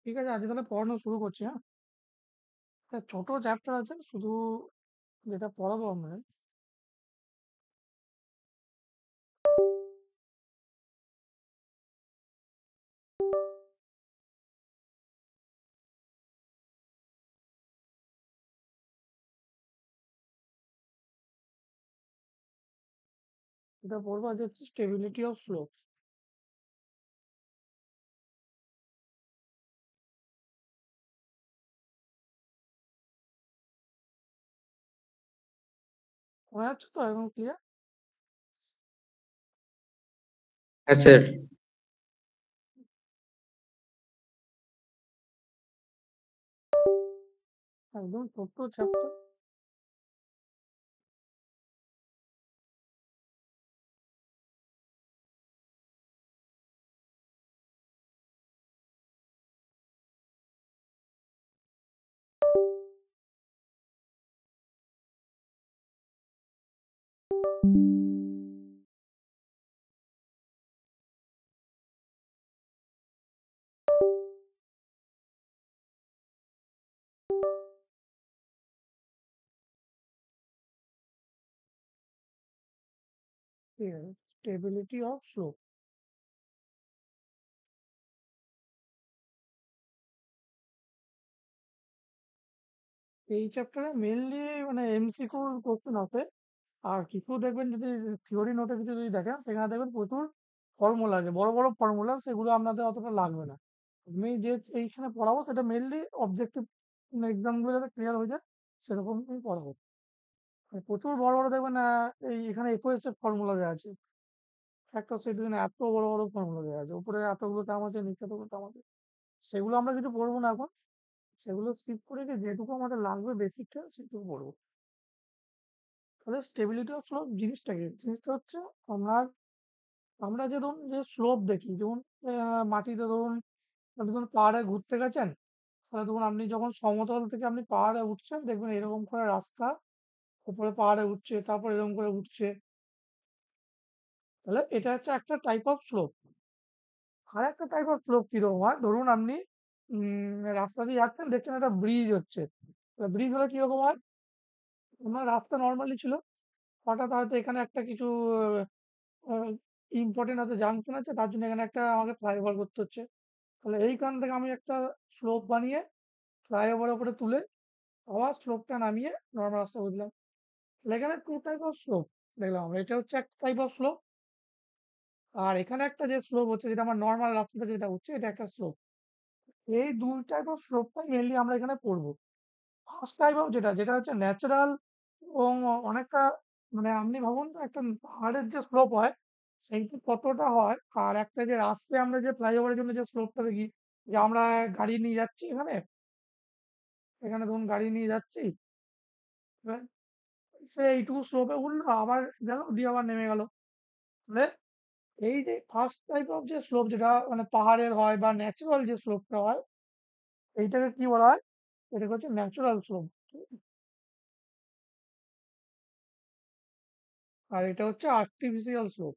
ঠিক আছে, আজকে তাহলে পড়ানো শুরু করছি। হ্যাঁ, একটা ছোট চ্যাপ্টার আছে, শুধু যেটা পড়াবো আমরা। এটা পড়বো আজ হচ্ছে স্টেবিলিটি অফ স্লোপ। মনে যাচ্ছে তো একদম ক্লিয়ার? হ্যাঁ স্যার। একদম ছোট্ট চ্যাপ্টার। ঠিক আছে, স্টেবিলিটি অফ স্লোপ। এই চ্যাপ্টারে মেনলি মানে এমসিকিউ কোশ্চেন আছে, আর কিছু দেখবেন যদি থিওরি নোটে কিছু যদি দেখেন, সেখানে দেখবেন প্রচুর ফর্মুলা আছে, বড় বড় ফর্মুলা, সেগুলো আপনাদের অতটা লাগবে না। আমি যে এইখানে পড়াবো সেটা মেনলি অবজেক্টিভ এক্সামগুলো যাতে ক্লিয়ার হয়ে যায় সেরকম আমি পড়াবো। মানে প্রচুর বড় বড় দেখবেন, এই এখানে এফওএস এর ফর্মুলা দেওয়া আছে, একটা সেট এত বড় বড় ফর্মুলা দেওয়া আছে, উপরে এতগুলো টার্ম আছে, নিচে এতগুলো টার্ম আছে। সেগুলো আমরা কিছু পড়বো না এখন, সেগুলো স্কিপ করে গিয়ে যেটুকু আমাদের লাগবে বেসিকটা সেটুকু পড়বো। তাহলে স্টেবিলিটি অফ স্লোপ জিনিসটা কি? জিনিসটা হচ্ছে আমরা আমরা যে ধরুন যে স্লোপ দেখি, যেমন মাটিতে ধরুন আপনি ধরুন পাহাড়ে ঘুরতে গেছেন, তাহলে ধরুন আপনি যখন সমতল থেকে আপনি পাহাড়ে উঠছেন, দেখবেন এরকম করে রাস্তা উপরে পাহাড়ে উঠছে, তারপর এরকম করে উঠছে। তাহলে এটা হচ্ছে একটা টাইপ অফ স্লোপ। আর একটা টাইপ অফ স্লোপ কিরকম হয়, ধরুন আপনি রাস্তা দিয়ে যাচ্ছেন, দেখছেন একটা ব্রিজ হচ্ছে। ব্রিজ হলে কিরকম হয়, আমার রাস্তা নর্মালি ছিল, হঠাৎ হয়তো এখানে একটা কিছু ইম্পর্টেন্ট হয়তো জাংশন আছে, তার জন্য এখানে একটা আমাকে ফ্লাইওভার করতে হচ্ছে। তাহলে এইখান থেকে আমি একটা স্লোপ বানিয়ে ফ্লাইওভার উপরে তুলে আবার স্লোপটা নামিয়ে নর্মাল রাস্তা বুঝলাম। তাহলে এখানে টু টাইপ অফ স্লোপ দেখলাম আমরা, এটা হচ্ছে এক টাইপ অফ স্লোপ। আর এখানে একটা যে স্লোপ হচ্ছে, যেটা আমার নর্মাল রাস্তাটা যেটা হচ্ছে, এটা একটা স্লোপ। এই দুই টাইপ অফ স্লোপটাই মেনলি আমরা এখানে পড়বো। ফার্স্ট টাইপ অফ যেটা যেটা হচ্ছে ন্যাচারাল, এবং অনেকটা মানে আপনি ভাবুন তো একটা পাহাড়ের যে স্লোপ হয় সেইটা কতটা হয়, আর একটা যে রাস্তায় আমরা যে ফ্লাইওভারের জন্য যে স্লোপটা দেখি, যে আমরা গাড়ি নিয়ে যাচ্ছি এখানে, এখানে ধরুন গাড়ি নিয়ে যাচ্ছি, এবার সে এইটুকু স্লোপে উঠলো, আবার গেল, দিয়ে আবার নেমে গেল। তাহলে এই যে ফার্স্ট টাইপ অফ যে স্লোপ যেটা মানে পাহাড়ের হয় বা ন্যাচারাল যে স্লোপটা হয়, এইটাকে কি বলা হয়? এটাকে হচ্ছে ন্যাচারাল স্লোপ। আর এটা হচ্ছে আর্টিফিশিয়াল স্লোপ।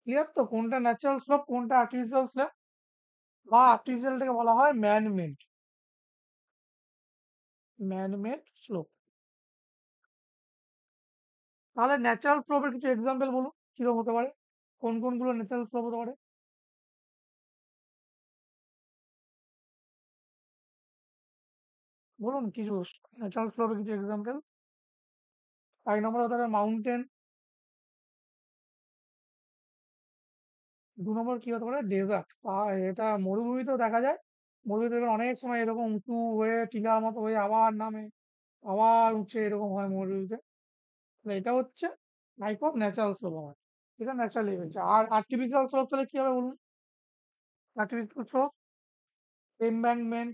ক্লিয়ার তো কোনটা ন্যাচারাল স্লোপ কোনটা আর্টিফিশিয়াল স্লোপ? বা আর্টিফিশিয়ালটাকে বলা হয় ম্যান মেড, স্লোপ। তাহলে ন্যাচারাল স্লোপের কিছু এক্সাম্পল বলুন, কিরকম হতে পারে, কোন কোনগুলো ন্যাচারাল স্লোপ হতে পারে? বলুন কিছু ন্যাচারাল স্লোপের কিছু এক্সাম্পল। এক নম্বর হতে পারে মাউন্টেন, দু নম্বর কি হতে পারে ডেজার্ট। এটা মরুভূমিতেও দেখা যায়, মরুভূমিতে দেখবেন অনেক সময় এরকম উঁচু হয়ে টিলার মতো হয়ে আবার নামে, আবার উঠছে, এরকম হয় মরুভূমিতে। তাহলে এটা হচ্ছে টাইপ অফ ন্যাচারাল স্লোপ আমার, এটা ন্যাচারালি হয়েছে। আর আর্টিফিশিয়াল স্লোপ তাহলে কি হবে বলুন? আর্টিফিশিয়াল স্লোপ এমব্যাঙ্কমেন্ট,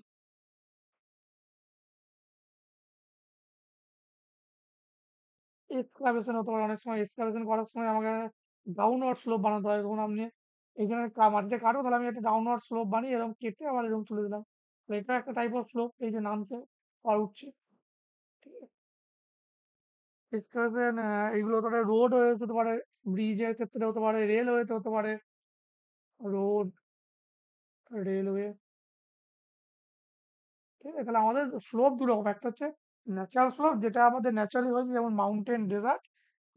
এক্সকাভেশন হতে পারে। অনেক সময় এক্সকাভেশন করার সময় আমাকে ডাউনওয়ার্ড স্লোপ বানাতে হয়, তখন আপনি এখানে মাটিতে কাটো, তাহলে আমি একটা ডাউনওয়ার্ড স্লোপ বানিয়ে এরকম কেটে আবার এরকম তুলে দিলাম। তো এটা একটা টাইপ অফ স্লোপ, এই যে নামছে আর উঠছে। ঠিক আছে, এক্সকাভেশন এইগুলো হতে পারে, রোড হয়ে হতে পারে, ব্রিজের ক্ষেত্রে হতে পারে, রেলওয়েতে হতে পারে, রোড, রেলওয়ে। ঠিক আছে, তাহলে আমাদের স্লোপ দু রকম, একটা হচ্ছে ন্যাচারাল স্লোপ যেটা আমাদের ন্যাচারালি হয়েছে যেমন মাউন্টেন, ডেজার্ট।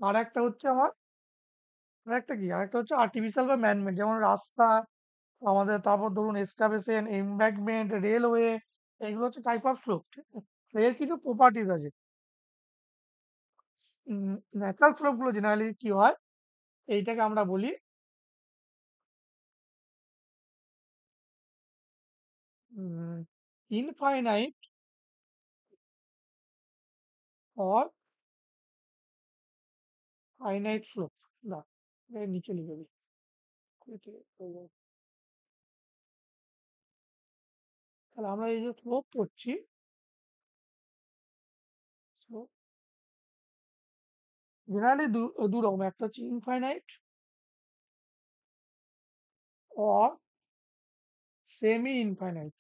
আর একটা হচ্ছে আমার, আরেকটা হচ্ছে আর্টিফিশিয়াল বা ম্যানমেড, যেমন রাস্তা আমাদের, তারপর ধরুন এসকাভেশন, এমব্যাঙ্কমেন্ট, রেলওয়ে। এগুলো হচ্ছে টাইপ অফ স্লোপ। ঠিক আছে, তো এর কিছু প্রপার্টিজ আছে। ন্যাচারাল স্লোপ গুলো জেনারেলি কি হয়, এইটাকে আমরা বলি ইনফাইনাইট অর ফাইনাইট স্লোপ। না, এর নিচে লিখে দিই। তাহলে আমরা এই যে স্লোপ করছি, স্লোপ জেনারেলি দু রকম, একটা হচ্ছে ইনফাইনাইট অর সেমি ইনফাইনাইট,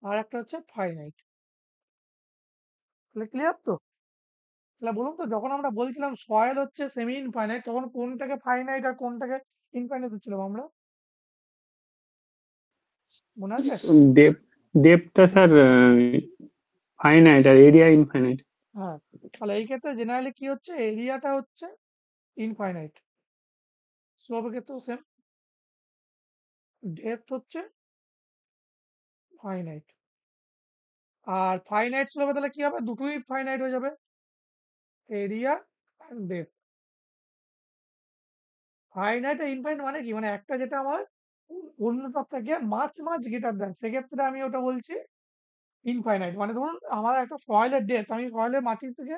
আর একটা হচ্ছে ফাইনাইট। তাহলে ক্লিয়ার তো? তাহলে বলুন তো, যখন আমরা বলছিলাম সয়েল হচ্ছে সেমি ইনফাইনাইট, তখন কোনটাকে ফাইনাইট আর কোনটাকে ইনফাইনাইট হচ্ছিলাম আমরা, মনে আছে? ডেপ ডেপটা স্যার ফাইনাইট আর এরিয়া ইনফাইনাইট। হ্যাঁ, তাহলে এই ক্ষেত্রে জেনারেলি কি হচ্ছে, এরিয়াটা হচ্ছে ইনফাইনাইট, স্লোপের ক্ষেত্রেও সেম, ডেপথ হচ্ছে ফাইনাইট। আর ফাইনাইট স্লোপে তাহলে কি হবে, দুটোই ফাইনাইট হয়ে যাবে, এরিয়া আর ডেপথ। ফাইনাইট আর ইনফাইনাইট মানে কি, মানে একটা যেটা আমার অন্যটার থেকে মাছ মাছ গ্রেটার দেন, সেক্ষেত্রে আমি ওটা বলছি ইনফাইনাইট। মানে ধরুন আমার একটা সয়েলের ডেপথ, আমি সয়েলের মাটি থেকে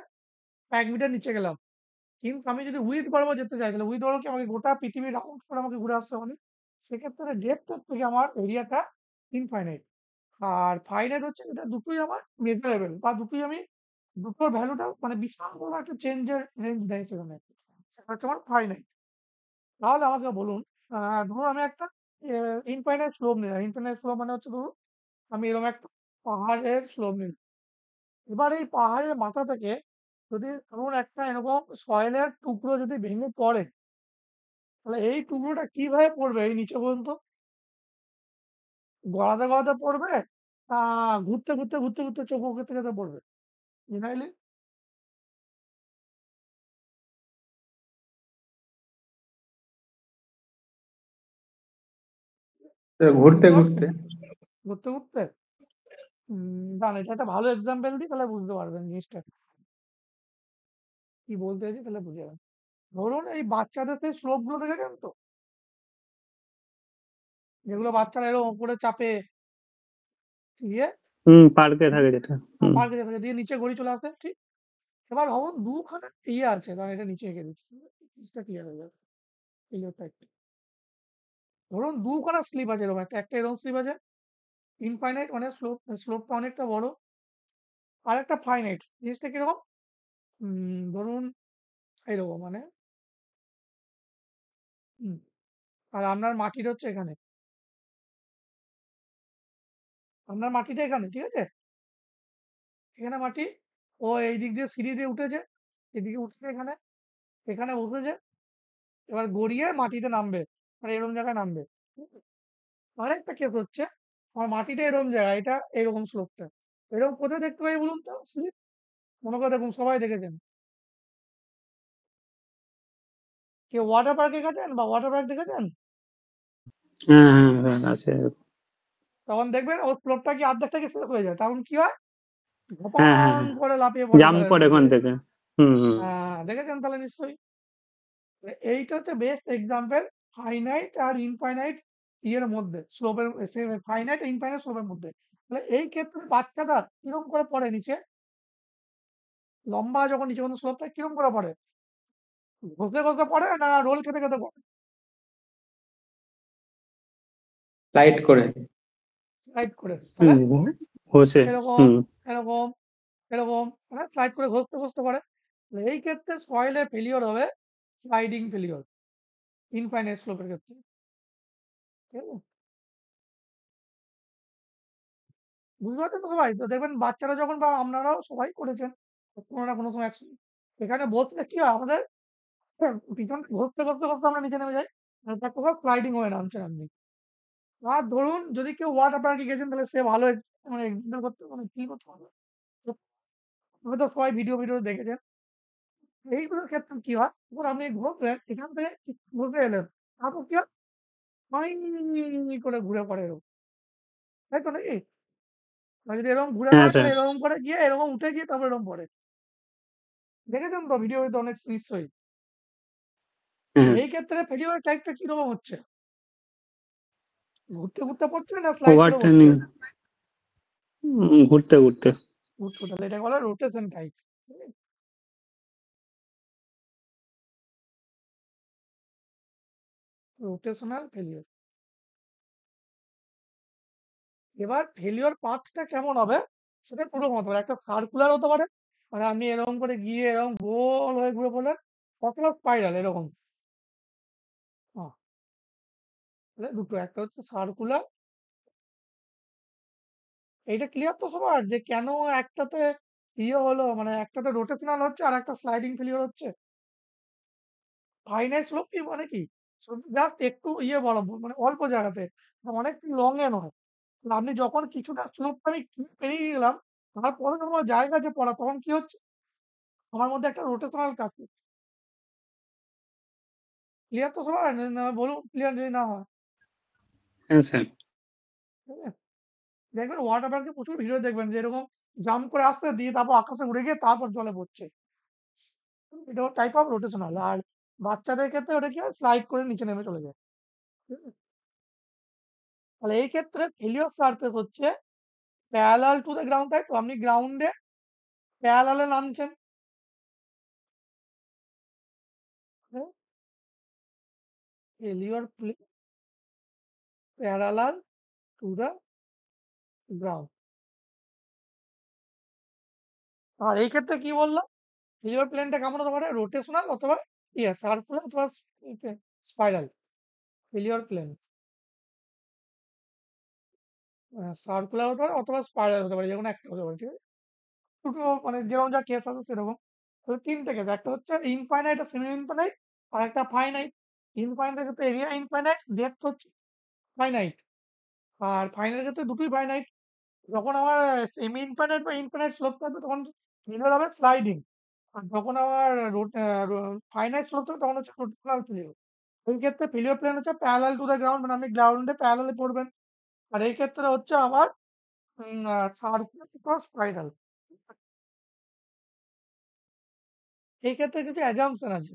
1 মিটার নিচে গেলাম, কিন্তু আমি যদি উইথ বরাবর যেতে চাই, তাহলে উইথ বরাবর কি আমাকে গোটা পৃথিবী রাউন্ড করে আমাকে ঘুরে আসতে হবে। সেক্ষেত্রে ডেপথ থেকে আমার এরিয়াটা ইনফাইনাইট। আর ফাইনাইট হচ্ছে এটা দুটোই আমার মেজারেবল, বা দুটোই আমি দুটোর ভ্যালুটা মানে বিশাল বড় একটা চেঞ্জের রেঞ্জ দেয় সেখানে, সেটা হচ্ছে আমার ফাইনাইট। তাহলে আমাকে বলুন, ধরুন আমি একটা ইনফাইনাইট স্লোপ নিলাম। ইনফাইনাইট স্লোপ মানে হচ্ছে ধরুন আমি এরকম একটা পাহাড়ের স্লোপ নিলাম। এবার এই পাহাড়ের মাথা থেকে যদি ধরুন একটা এরকম সয়েলের টুকরো যদি ভেঙে পড়ে, তাহলে এই টুকরোটা কিভাবে পড়বে এই নিচে পর্যন্ত, গড়াতে গড়াতে পড়বে, ঘুরতে ঘুরতে ঘুরতে ঘুরতে চোখ মুখের থেকে পড়বে জেনারেলি? ঘুরতে বুঝতে পারছেন? ঘুরতে। ঘুরতে ঘুরতে দাঁড়ান, এটা একটা ভালো এক্সাম্পল দিই, তাহলে বুঝতে পারবেন জিনিসটা কি বলতে চাইছি, তাহলে বুঝে যাবেন। ধরুন এই বাচ্চাদের সেই স্লোপ গুলো দেখেছেন তো, যেগুলো বাচ্চারা এরকম উপরে চাপে গিয়ে পার্কে থাকে যেটা। পার্কে যেতে দিয়ে নিচে গড়ি চলে আসে, ঠিক? এবার ভাবুন দুখানা ইয়ে আছে, কারণ এটা নিচে এঁকে দিচ্ছি, জিনিসটা ক্লিয়ার হয়ে যাবে। ক্লিয়ার টাইপ, ধরুন দুখানা স্লিপ আছে, এরকম একটা একটা এরকম স্লিপ আছে, ইনফাইনাইট মানে স্লোপটা অনেকটা বড়, আর একটা ফাইনাইট। জিনিসটা কিরকম, ধরুন এরকম মানে, হুম, আর আপনার মাটির হচ্ছে এখানে, আপনার মাটিটা এখানে, ঠিক আছে, এখানে মাটি, ও এই দিক দিয়ে সিঁড়ি দিয়ে উঠেছে, এদিকে উঠছে এখানে, এখানে বসেছে, এবার গড়িয়ে মাটিতে নামবে, মানে এরকম জায়গায় নামবে। ঠিক আছে? আরেকটা কেস হচ্ছে আমার মাটিটা এরকম জায়গায়, এটা এরকম স্লোপটা, এরকম কোথায় দেখতে পাই বলুন তো স্লিপ, মনে করে দেখুন সবাই দেখেছেন, কেউ ওয়াটার পার্কে গেছেন বা ওয়াটার পার্ক দেখেছেন, হ্যাঁ, হ্যাঁ, হ্যাঁ, আছে। তখন দেখবেন ওর স্লোপটা কি অর্ধেকটা কি শেষ হয়ে যায়, তখন কি হয়, হ্যাঁ, হ্যাঁ, ধপাং হ্যাঁ। করে লাফিয়ে পড়ে জাম্প জলের করে মধ্যে। ওখান থেকে। হুম। দেখেছেন তাহলে নিশ্চয়ই। এইটা হচ্ছে বেস্ট এক্সাম্পল ফাইনাইট আর ইনফাইনাইট ইয়ের মধ্যে, স্লোপের, ফাইনাইট ইনফাইনাইট স্লোপের মধ্যে। তাহলে এই ক্ষেত্রে বাচ্চাটা কিরকম করে পড়ে নিচে, লম্বা যখন নিচে কোনো স্লোপটা কিরকম করে পড়ে, ঘষে ঘষে পড়ে না রোল খেতে খেতে পড়ে, লাইট করে। স্লাইড করে, তাহলে হোসে। এরকম হুম। এরকম এরকম মানে স্লাইড করে ঘষতে ঘষতে পড়ে। তাহলে এই ক্ষেত্রে সয়েলের ফেলিওর হবে স্লাইডিং ফেলিওর, ইনফাইনাইট স্লোপের ক্ষেত্রে। ঠিক আছে, বুঝতে পারছেন তো সবাই? তো দেখবেন বাচ্চারা যখন, বা আপনারাও সবাই করেছেন কোনো না কোনো সময় একসঙ্গে, এখানে বসলে কি হয় আমাদের, পিছন ঘুরতে ঘুরতে ঘুরতে আমরা নিচে নেমে যাই। তারপর স্লাইডিং হয়ে নামছেন আপনি। আর ধরুন যদি কেউ ওয়াটার পার্কে গেছেন তাহলে সে ভালো মানে এক্সপ্লেন করতে মানে ফিল করতে পারবে। তো হয়তো সবাই ভিডিও দেখেছেন। এইগুলোর ক্ষেত্রে কি হয়, এবার আপনি ঘুরবেন এখান থেকে ঠিক ঘুরে এলেন, তারপর কি হয়, ফাই করে ঘুরে পড়ে এরকম, তাই তো নাকি? আর যদি এরকম ঘুরে হ্যাঁ পড়ে স্যার। তাহলে এরকম করে গিয়ে এরকম উঠে গিয়ে তারপর এরকম পড়ে। দেখেছেন তো ভিডিও তো অনেক নিশ্চয়ই। হ্যাঁ, এই ক্ষেত্রে ফেলিওর টাইপটা কিরকম হচ্ছে, ঘুরতে ঘুরতে পড়ছে না স্লাইড করে পড়ছে? ওভারটার্নিং, ঘুরতে ঘুরতে। ঘুরতে, তাহলে এটা বলে রোটেশন টাইপ, রোটেশনাল ফেলিওর। এবার ফেলিওর পাথটা কেমন হবে সেটা পুরো হতে পারে, একটা সার্কুলার হতে পারে, মানে আপনি এরকম করে গিয়ে এরকম গোল হয়ে ঘুরে পড়লেন, অথবা স্পাইরাল এরকম। হ্যাঁ, তাহলে দুটো, একটা হচ্ছে সার্কুলার। এইটা ক্লিয়ার তো সবার যে কেন একটাতে ইয়ে হলো, মানে একটাতে রোটেশনাল হচ্ছে আর একটা স্লাইডিং ফেলিওর হচ্ছে। ফাইনাইট স্লোপ কি মানে কি, জাস্ট একটু ইয়ে বড় মানে অল্প জায়গাতে, অনেক লং এ নয়। তাহলে আপনি যখন কিছুটা স্লোপ আমি পেরিয়ে গেলাম, তারপরে যখন আমার জায়গা যে পড়া, তখন কি হচ্ছে, আমার মধ্যে একটা রোটেশনাল কাজ করছে। ক্লিয়ার তো সবার, বলুন ক্লিয়ার যদি না হয়। হ্যাঁ স্যার। ঠিক আছে? দেখবেন ওয়াটার পার্কে প্রচুর ভিডিও দেখবেন যে এরকম জাম্প করে আসছে দিয়ে তারপর আকাশে উড়ে গিয়ে তারপর জলে পড়ছে। এটা টাইপ অফ রোটেশনাল। আর বাচ্চাদের ক্ষেত্রে ওটা কি হয়, স্লাইড করে নিচে নেমে চলে যায়। ঠিক আছে? তাহলে এই ক্ষেত্রে ফেলিওর সারফেস হচ্ছে প্যারালাল টু দ্য গ্রাউন্ড, তাই তো আপনি গ্রাউন্ডে প্যারালালে নামছেন। Failure parallel to the ground. আর এই ক্ষেত্রে কি বললাম, ফেলিওর প্লেনটা কেমন হতে পারে, রোটেশনাল অথবা ইয়ে সার্কুলার অথবা স্পাইরাল। ফেলিওর প্লেন সার্কুলার হতে পারে অথবা স্পাইরাল হতে পারে, যেকোনো একটা হতে পারে। ঠিক আছে? দুটো মানে যেরকম যা কেস আছে সেরকম। তাহলে তিনটে কেস, একটা হচ্ছে ইনফাইনাইট আর সেমি ইনফাইনাইট, আর একটা ফাইনাইট। ইনফাইনাইটের ক্ষেত্রে এরিয়া ইনফাইনাইট, ডেপথ হচ্ছে ফাইনাইট। আর ফাইনাইটের ক্ষেত্রে দুটোই ফাইনাইট। যখন আমার সেমি ইনফাইনাইট বা ইনফাইনাইট স্লোপ থাকবে তখন ফিলিওর হবে স্লাইডিং। আর যখন আমার ফাইনাইট স্লোপ থাকবে তখন হচ্ছে রোটেশনাল ফিলিওর। এই ক্ষেত্রে ফিলিওর প্লেন হচ্ছে প্যারালাল টু দ্য গ্রাউন্ড, মানে আপনি গ্রাউন্ডে প্যারালালে পড়বেন। আর এই ক্ষেত্রে হচ্ছে আমার সার্কুলার স্পাইরাল। এই ক্ষেত্রে কিছু অ্যাজাম্পশন আছে।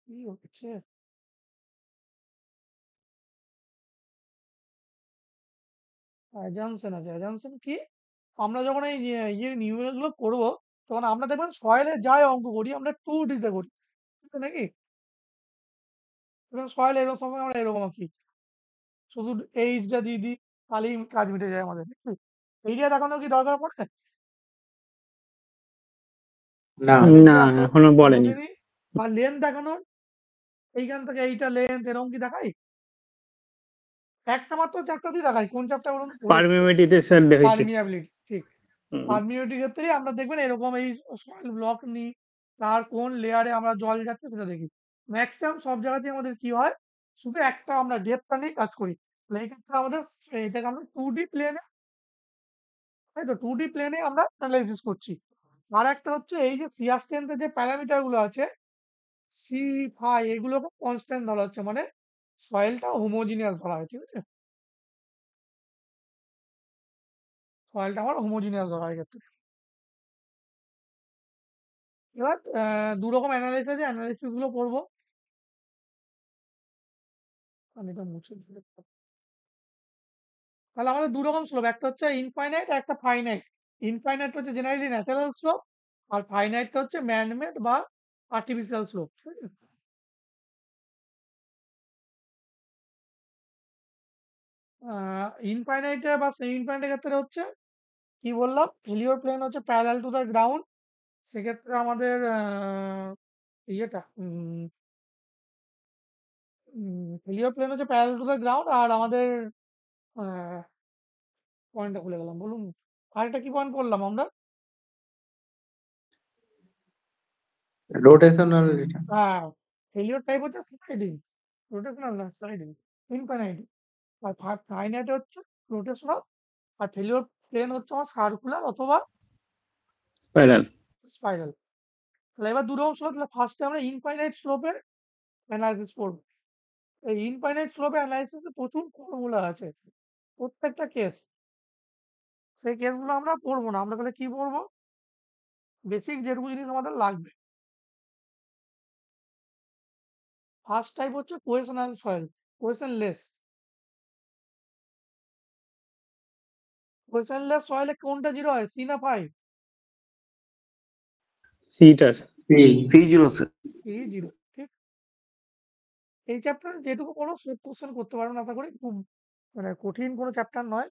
কি হচ্ছে, অ্যাজাম্পশন আছে। অ্যাজাম্পশন কি, আমরা যখন এই ইয়ে নিউমেরিক্যাল গুলো করবো, তখন আমরা দেখবেন সয়েলে যাই অঙ্ক করি আমরা 2D তে করি, ঠিক আছে নাকি? সয়েল এরকম সময় আমরা এরকম আঁকি, শুধু এইচটা দিয়ে দিই, তাহলেই কাজ মিটে যায় আমাদের। এইটা দেখানোর কি দরকার পড়ে? না। সয়েলের না, যে এত এখনো বলেনি। যদি, বা লেন্থ দেখানোর, এইখান থেকে এইটা লেন্থ এরকম কি দেখাই? একটা মাত্র চ্যাপ্টার দিয়ে দেখাই, কোন চ্যাপ্টার বলুন তো? পারমিটিভিটি স্যার দেখেছি। পারমিয়াবিলিটি, ঠিক। হুম। পারমিয়াবিলিটির ক্ষেত্রেই আমরা দেখবেন এরকম এই সয়েল ব্লক নিই, তার কোন লেয়ারে আমরা জল যাচ্ছে সেটা দেখি। ম্যাক্সিমাম সব জায়গাতেই আমাদের কি হয়, শুধু একটা আমরা ডেপটা নিয়ে কাজ করি। তাহলে এই ক্ষেত্রে আমাদের এটাকে আমরা 2D প্লেনে, তাই তো 2D প্লেনে আমরা অ্যানালাইসিস করছি। আর একটা হচ্ছে এই যে শিয়ার স্ট্রেন্থের যে প্যারামিটার গুলো আছে, সি ফাই, এগুলোকে কনস্ট্যান্ট ধরা হচ্ছে, মানে সয়েলটা হোমোজিনিয়াস ধরা হয়। ঠিক আছে? সয়েলটা আমার হোমোজিনিয়াস ধরা হয় ক্ষেত্রে। এবার দু রকম অ্যানালাইসিস আছে, অ্যানালাইসিস গুলো করবো। আমি এটা মুছে দিলে, তাহলে আমাদের দু রকম স্লোপ, একটা হচ্ছে ইনফাইনাইট আর একটা ফাইনাইট। ইনফাইনাইট হচ্ছে জেনারেলি ন্যাচারাল স্লোপ, আর ফাইনাইটটা হচ্ছে ম্যানমেড বা আর্টিফিশিয়াল স্লোপ। ঠিক আছে? ইনফাইনাইটে বা সেমি ইনফাইনাইটের ক্ষেত্রে হচ্ছে কি বললাম, ফেলিওর প্লেন হচ্ছে প্যারালাল টু দ্য গ্রাউন্ড। সেক্ষেত্রে আমাদের ইয়েটা ফেলিওর প্লেন হচ্ছে প্যারালাল টু দ্য গ্রাউন্ড, আর আমাদের পয়েন্টটা ভুলে গেলাম, বলুন। আরেকটা কি পয়েন্ট পড়লাম আমরা? রোটেশনাল যেটা। হ্যাঁ, ফেলিওর টাইপ হচ্ছে স্লাইডিং, রোটেশনাল না স্লাইডিং, ইনফাইনাইট। আর ফাইনাইট হচ্ছে রোটেশনাল, আর ফেলিওর প্লেন হচ্ছে আমার সার্কুলার অথবা স্পাইরাল। স্পাইরাল। তাহলে এবার দুটো অংশ হলো, তাহলে ফার্স্টে আমরা ইনফাইনাইট স্লোপের অ্যানালাইসিস করবো। এই ইনফাইনাইট স্লোপের অ্যানালাইসিসে প্রচুর ফর্মুলা আছে প্রত্যেকটা কেস। সেই কেসগুলো আমরা পড়বো না, আমরা তাহলে কি পড়বো? বেসিক যেটুকু জিনিস আমাদের লাগবে। ফার্স্ট টাইপ হচ্ছে কোয়েশনাল সয়েল, কোয়েশনলেস। কোয়েশনলেস সয়েলে কোনটা জিরো হয়, সি না 5? সিটা স্যার। এই C0 স্যার। সি জিরো, ঠিক। এই চ্যাপ্টার যেটুকু পড়ো সব কোশ্চেন করতে পারবেন আশা করি, খুব মানে কঠিন কোনো চ্যাপ্টার নয়।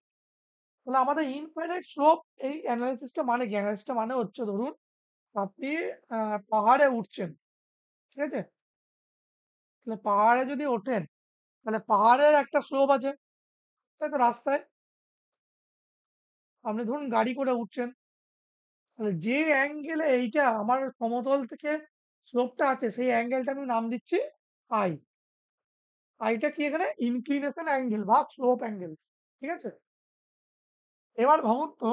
তাহলে আমাদের ইনফাইনাইট স্লোপ এই অ্যানালাইসিসটা মানে কি? অ্যানালাইসিসটা মানে হচ্ছে, ধরুন আপনি পাহাড়ে উঠছেন, ঠিক আছে? তাহলে পাহাড়ে যদি ওঠেন, তাহলে পাহাড়ের একটা স্লোপ আছে, তাই তো? রাস্তায় আপনি ধরুন গাড়ি করে উঠছেন, তাহলে যে অ্যাঙ্গেলে এইটা আমার সমতল থেকে স্লোপটা আছে, সেই অ্যাঙ্গেলটা আমি নাম দিচ্ছি আই। আইটা কি? এখানে ইনক্লিনেশন অ্যাঙ্গেল বা স্লোপ অ্যাঙ্গেল, ঠিক আছে? এবার ভাবুন তো,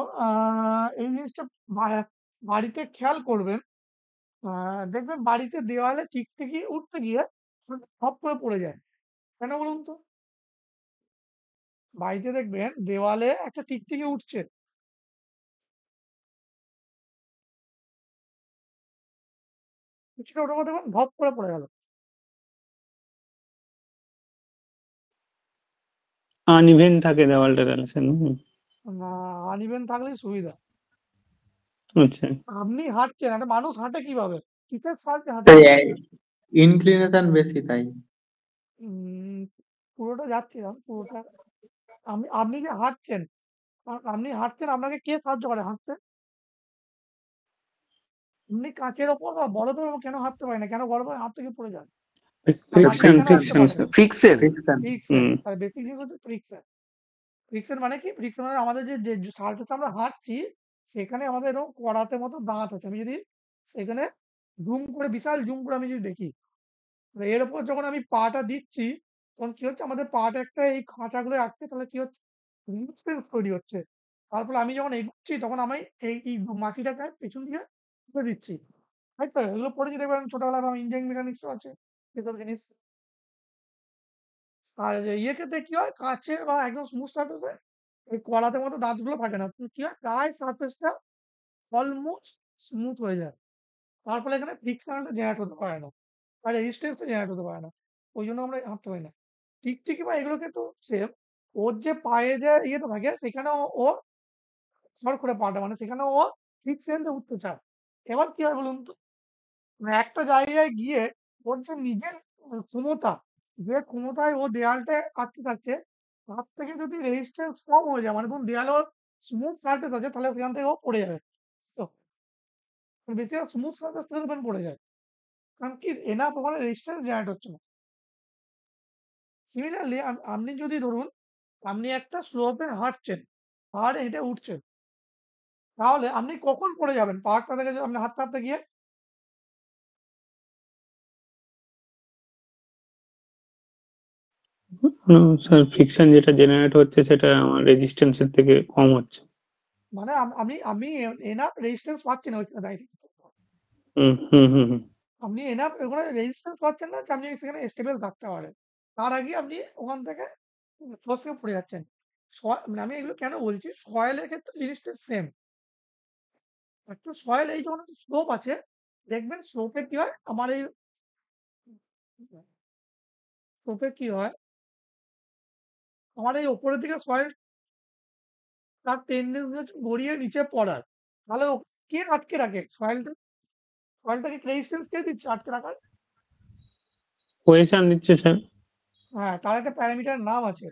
এই জিনিসটা বাড়িতে খেয়াল করবেন, দেখবেন বাড়িতে দেওয়ালে টিকটিকি উঠতে গিয়ে সব করে পড়ে যায়। কেন বলুন তো? বাড়িতে দেখবেন দেওয়ালে একটা টিকটিকি উঠছে, কিছুটা ওঠার পর দেখবেন ধপ করে পড়ে গেল। আনইভেন থাকে দেওয়ালটা তাহলে স্যার। না, আনইভেন থাকলেই সুবিধা। আচ্ছা। আপনি হাঁটছেন, একটা মানুষ হাঁটে কিভাবে? কিসের সাহায্যে হাঁটে? তাই ইনক্লিনেশন বেশি তাই। উম, পুরোটা যাচ্ছি না, পুরোটা। আপনি যে হাঁটছেন, আপনি হাঁটছেন, আপনাকে কে সাহায্য করে হাঁটতে? এমনি কাঁচের ওপর বা বরফের ওপর কেন হাঁটতে পারে না? কেন বরফের হাত থেকে পড়ে যায়? আর মাটিতে ফ্রিকশন কেন হাঁটতে ফ্রিকশন পারে? স্যার। ফ্রিকশন। ফ্রিকশন। ফ্রিকশন। হুম। তাহলে বেসিক জিনিস হচ্ছে ফ্রিকশন। ফ্রিকশন মানে কি? ফ্রিকশন মানে আমাদের যে যে সারফেসে আমরা হাঁটছি, সেখানে আমাদের এরকম করাতে মতো দাঁত আছে। আমি যদি সেখানে জুম করে, বিশাল জুম করে আমি যদি দেখি, এর উপর যখন আমি পাটা দিচ্ছি, তখন কি হচ্ছে? আমাদের পাটা একটা এই খাঁচাগুলো রাখছে, তাহলে কি হচ্ছে? রেজিস্ট্যান্স তৈরি হচ্ছে। তার ফলে আমি যখন এগুচ্ছি, তখন আমি এই মাটিটাকে পেছন দিকে তুলে দিচ্ছি। তাই তো? এগুলো পড়েছি দেখবেন ছোটবেলায়, বা ইঞ্জিনিয়ারিং মেকানিক্সও আছে এসব জিনিস। আর ইয়ে ক্ষেত্রে কি হয়? কাঁচে বা একদম স্মুথ সারফেসে এই কলাতে মতো দাঁতগুলো থাকে না। কি হয়? প্রায় সারফেসটা অলমোস্ট স্মুথ হয়ে যায়। তার ফলে এখানে ফ্রিকশনটা জেনারেট হতে পারে না, আর রেজিস্ট্যান্সটা জেনারেট হতে পারে না। ওই জন্য আমরা হাঁটতে পারি না। টিকটিকি বা এগুলো কিন্তু সেম, ওর যে পায়ে যে ইয়েটা থাকে, সেখানেও ও সর করে পাটা, মানে সেখানেও ও ফ্রিকশনটা উঠতে চায়। এবার কি হয় বলুন তো? মানে একটা জায়গায় গিয়ে ওর যে নিজের ক্ষমতা, যে ক্ষমতায় ও দেয়ালটা আটকে থাকছে, তার থেকে যদি রেজিস্ট্যান্স কম হয়ে যায়, মানে ধরুন দেয়ালে ওর স্মুথ সারফেস আছে, তাহলে ওখান থেকে ও পড়ে যাবে। তো বেশিরভাগ স্মুথ সারফেস থেকে দেখবেন পড়ে যায়, কারণ কি? এনাফ ওখানে রেজিস্ট্যান্স জেনারেট হচ্ছে না। সিমিলারলি আপনি যদি ধরুন আপনি একটা স্লোপে হাঁটছেন, পাহাড়ে হেঁটে উঠছেন, তাহলে আপনি কখন পড়ে যাবেন? পাহাড়টা থেকে আপনি হাঁটতে হাঁটতে গিয়ে স্যার ফ্রিকশন যেটা জেনারেট হচ্ছে সেটা আমার রেজিস্ট্যান্সের থেকে কম হচ্ছে। মানে আমি এনাফ রেজিস্ট্যান্স পাচ্ছি না ওইখানে দাঁড়িয়ে থাকতে। হুম হুম হুম হুম। আপনি এনাফ ওখানে রেজিস্ট্যান্স পাচ্ছেন না যে আপনি সেখানে স্টেবল থাকতে পারেন। তার আগে আপনি ওখান থেকে ফসকে পড়ে যাচ্ছেন। মানে আমি এগুলো কেন বলছি? সয়েলের ক্ষেত্রে জিনিসটা সেম। একটা সয়েল, এই যখন একটা স্লোপ আছে, দেখবেন স্লোপে কি হয়? আমার এই স্লোপে কি হয়? আমার এই ওপরের দিকে সয়েল, তার টেন্ডেন্সি হচ্ছে গড়িয়ে নিচে পড়ার। তাহলে কে আটকে রাখে সয়েলটা? সয়েলটাকে রেজিস্ট্যান্স কে দিচ্ছে আটকে রাখার? কোয়েশন দিচ্ছে স্যার। হ্যাঁ, তার একটা প্যারামিটার নাম আছে,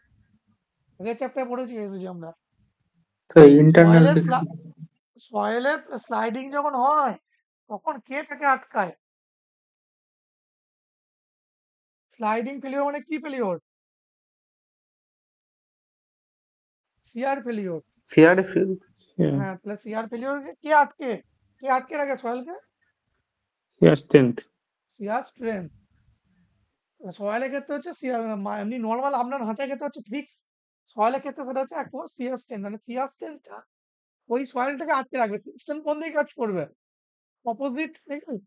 আগের চ্যাপ্টারে পড়েছি এসেছি আমরা। তো ইন্টারনাল সয়েলের ফ্রিকশন। সয়েলের স্লাইডিং যখন হয়, তখন কে তাকে আটকায়? স্লাইডিং ফেলিওর মানে কি ফেলিওর? Shear failure. শিয়ার ফিল। হ্যাঁ, তাহলে সিআর ফেলিওর কে আটকে রাখে সয়েলকে? স্ট্রেংথ। Shear strength. সয়েলের ক্ষেত্রে হচ্ছে এমনি নর্মাল আপনার হাঁটার ক্ষেত্রে হচ্ছে ফিক্স, সয়েলের ক্ষেত্রে সেটা হচ্ছে একদম সিআর স্ট্রেংথ, মানে সিআর স্ট্রেংথটা ওই সয়েলটাকে আটকে রাখবে। সিস্টেম কোন দিকে কাজ করবে? অপোজিট, ঠিক আছে?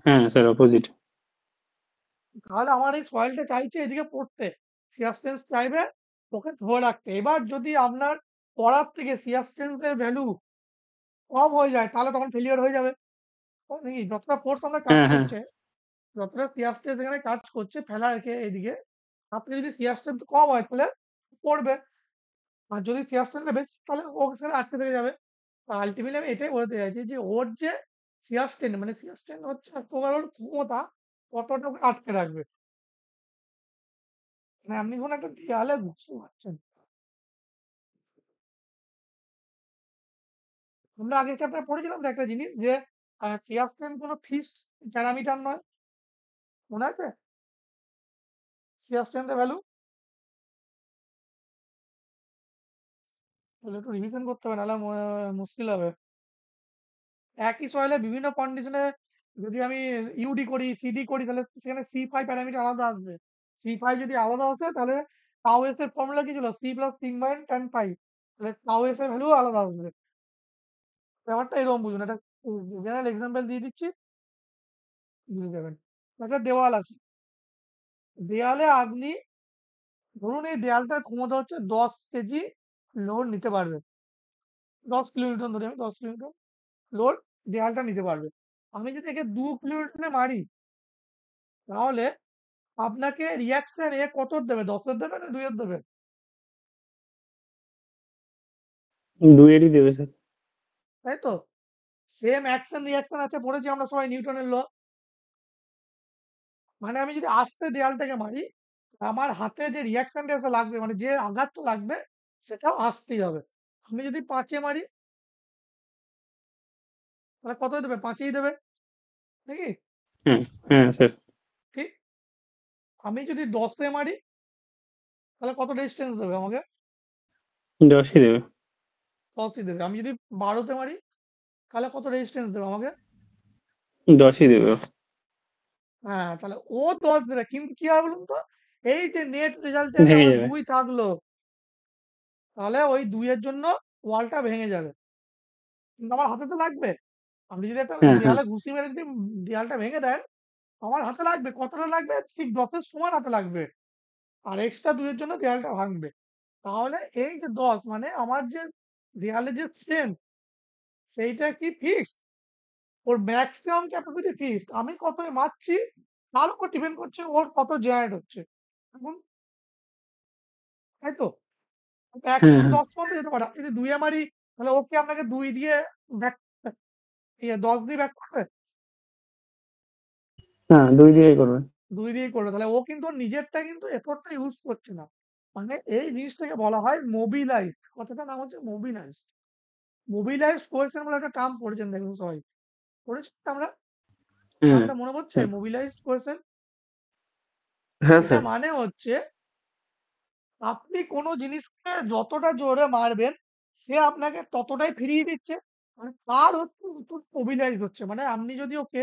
হ্যাঁ স্যার, অপোজিট। তাহলে আমার এই সয়েলটা চাইছে এদিকে পড়তে, সিয়াস্টেন্স চাইবে ওকে ধরে রাখতে। এবার যদি আপনার পড়ার থেকে সিয়াস্টেন্সের ভ্যালু কম হয়ে যায় তাহলে তখন ফেলিয়ার হয়ে যাবে। নাকি যতটা ফোর্স আমরা কাজ হ্যাঁ, হ্যাঁ। করছে, যতটা সিয়াস্টেন্স এখানে কাজ করছে ফেলারকে এদিকে, আপনি যদি সিয়াস্টেন্স কম হয় তাহলে পড়বে, আর যদি সিয়াস্টেন্সটা বেশি তাহলে ও সেখানে আটকে থেকে যাবে। আলটিমেটলি আমি এটাই বলতে চাইছি যে ওর যে সিয়াস্টেন, মানে সিয়াস্টেন হচ্ছে তোমার ওর ক্ষমতা কতটা ওকে আটকে রাখবে। মানে আপনি কোনো একটা দেয়ালে ঘুষতে পারছেন। আমরা আগের চ্যাপ্টারে পড়েছিলাম তো একটা জিনিস যে সিয়াস্টেন কোনো ফিক্সড প্যারামিটার নয়, মনে আছে? সিয়াস্টেনের ভ্যালু একটু রিভিশন করতে হবে, নাহলে মুশকিল হবে। একই সয়েলে বিভিন্ন কন্ডিশনে যদি আমি ইউডি করি, সিডি করি, তাহলে সেখানে সি5 প্যারামিটার আলাদা আসবে। সি5 যদি আলাদা আসে তাহলে টাও এস এর ফর্মুলা কি ছিল? সি প্লাস সিগমাইন ট্যান পাই, তাহলে টাও এস এর ভ্যালু আলাদা আসবে। ব্যাপারটা এরকম বুঝুন, একটা জেনারেল এক্সাম্পল দিয়ে দিচ্ছি, বুঝে যাবেন। একটা দেওয়াল আছে, দেয়ালে আপনি ধরুন এই দেয়ালটার ক্ষমতা হচ্ছে 10 কেজি লোড নিতে পারবে, 10 কিলোনিউটন ধরে, আমি 10 কিলোমিটার লোড দেয়ালটা নিতে পারবে। আমি যদি একে 2 কিলোমিটারে মারি তাহলে আপনাকে রিয়াকশন এ কত দেবে? 10-এর দেবে না 2-এর দেবে? 2-এরই দেবে স্যার। তাই তো? সেম অ্যাকশন রিয়াকশন আছে, পড়েছি আমরা সবাই নিউটনের ল। মানে আমি যদি আস্তে দেয়ালটাকে মারি, আমার হাতে যে রিয়াকশনটা এসে লাগবে, মানে যে আঘাতটা লাগবে সেটাও আসতেই হবে। আমি যদি 5-এ মারি তাহলে কত দেবে? 5-এই দেবে, নাকি? হ্যাঁ, হ্যাঁ স্যার। ঠিক। আমি যদি 10-এ মারি তাহলে কত রেজিস্ট্যান্স দেবে আমাকে? 10ই দেবে। 10-ই দেবে। আমি যদি 12-তে মারি তাহলে কত রেজিস্ট্যান্স দেবে আমাকে? 10ই দেবে। হ্যাঁ, তাহলে ও 10 দেবে, কিন্তু কি হবে বলুন তো? এই যে নেট রেজাল্টে যে ভেঙে আমার যাবে। 2 থাকলো, তাহলে ওই 2-এর জন্য ওয়ালটা ভেঙে যাবে, কিন্তু আমার হাতে তো লাগবে। আপনি যদি একটা হ্যাঁ, হ্যাঁ। দেয়ালে ঘুষি মেরে যদি দেয়ালটা ভেঙে দেন, আমার হাতে লাগবে। কতটা লাগবে? ঠিক 10-এর সমান হাতে লাগবে, আর এক্সট্রা 2-এর জন্য দেয়ালটা ভাঙবে। তাহলে এই যে 10, মানে আমার যে দেয়ালে যে স্ট্রেংথ সেইটা কি ফিক্সড? ওর ম্যাক্সিমাম ক্যাপাসিটি ফিক্সড। আমি কত মারছি তার উপর ডিপেন্ড করছে ওর কত জেনারেট হচ্ছে। এখন, তাই তো? হ্যাঁ, ম্যাক্সিমাম হ্যাঁ। 10 পর্যন্ত যেতে পারে। আপনি যদি 2-এ মারি তাহলে ও কি আপনাকে 2 দিয়ে ব্যাক, 10 দিয়ে ব্যাক করবে? হ্যাঁ, 2 দিয়েই করবে। 2 দিয়েই করবে। তাহলে ও কিন্তু ওর নিজেরটা কিন্তু এফোর্টটা ইউজ করছে না। মানে এই জিনিসটাকে বলা হয় মোবিলাইজড। কথাটার নাম হচ্ছে মোবিলাইজড। মোবিলাইজড কোয়েশ্চেন বলে একটা টার্ম পড়েছেন দেখুন সবাই। পড়েছি তো আমরা? হ্যাঁ, টার্মটা মনে পড়ছে? স্যার। Mobilised question. হ্যাঁ এটা স্যার। মানে হচ্ছে আপনি কোনো জিনিসকে যতটা জোরে মারবেন সে আপনাকে ততটাই ফিরিয়ে দিচ্ছে। মানে তার হচ্ছে মোবিলাইজড হচ্ছে। মানে আপনি যদি ওকে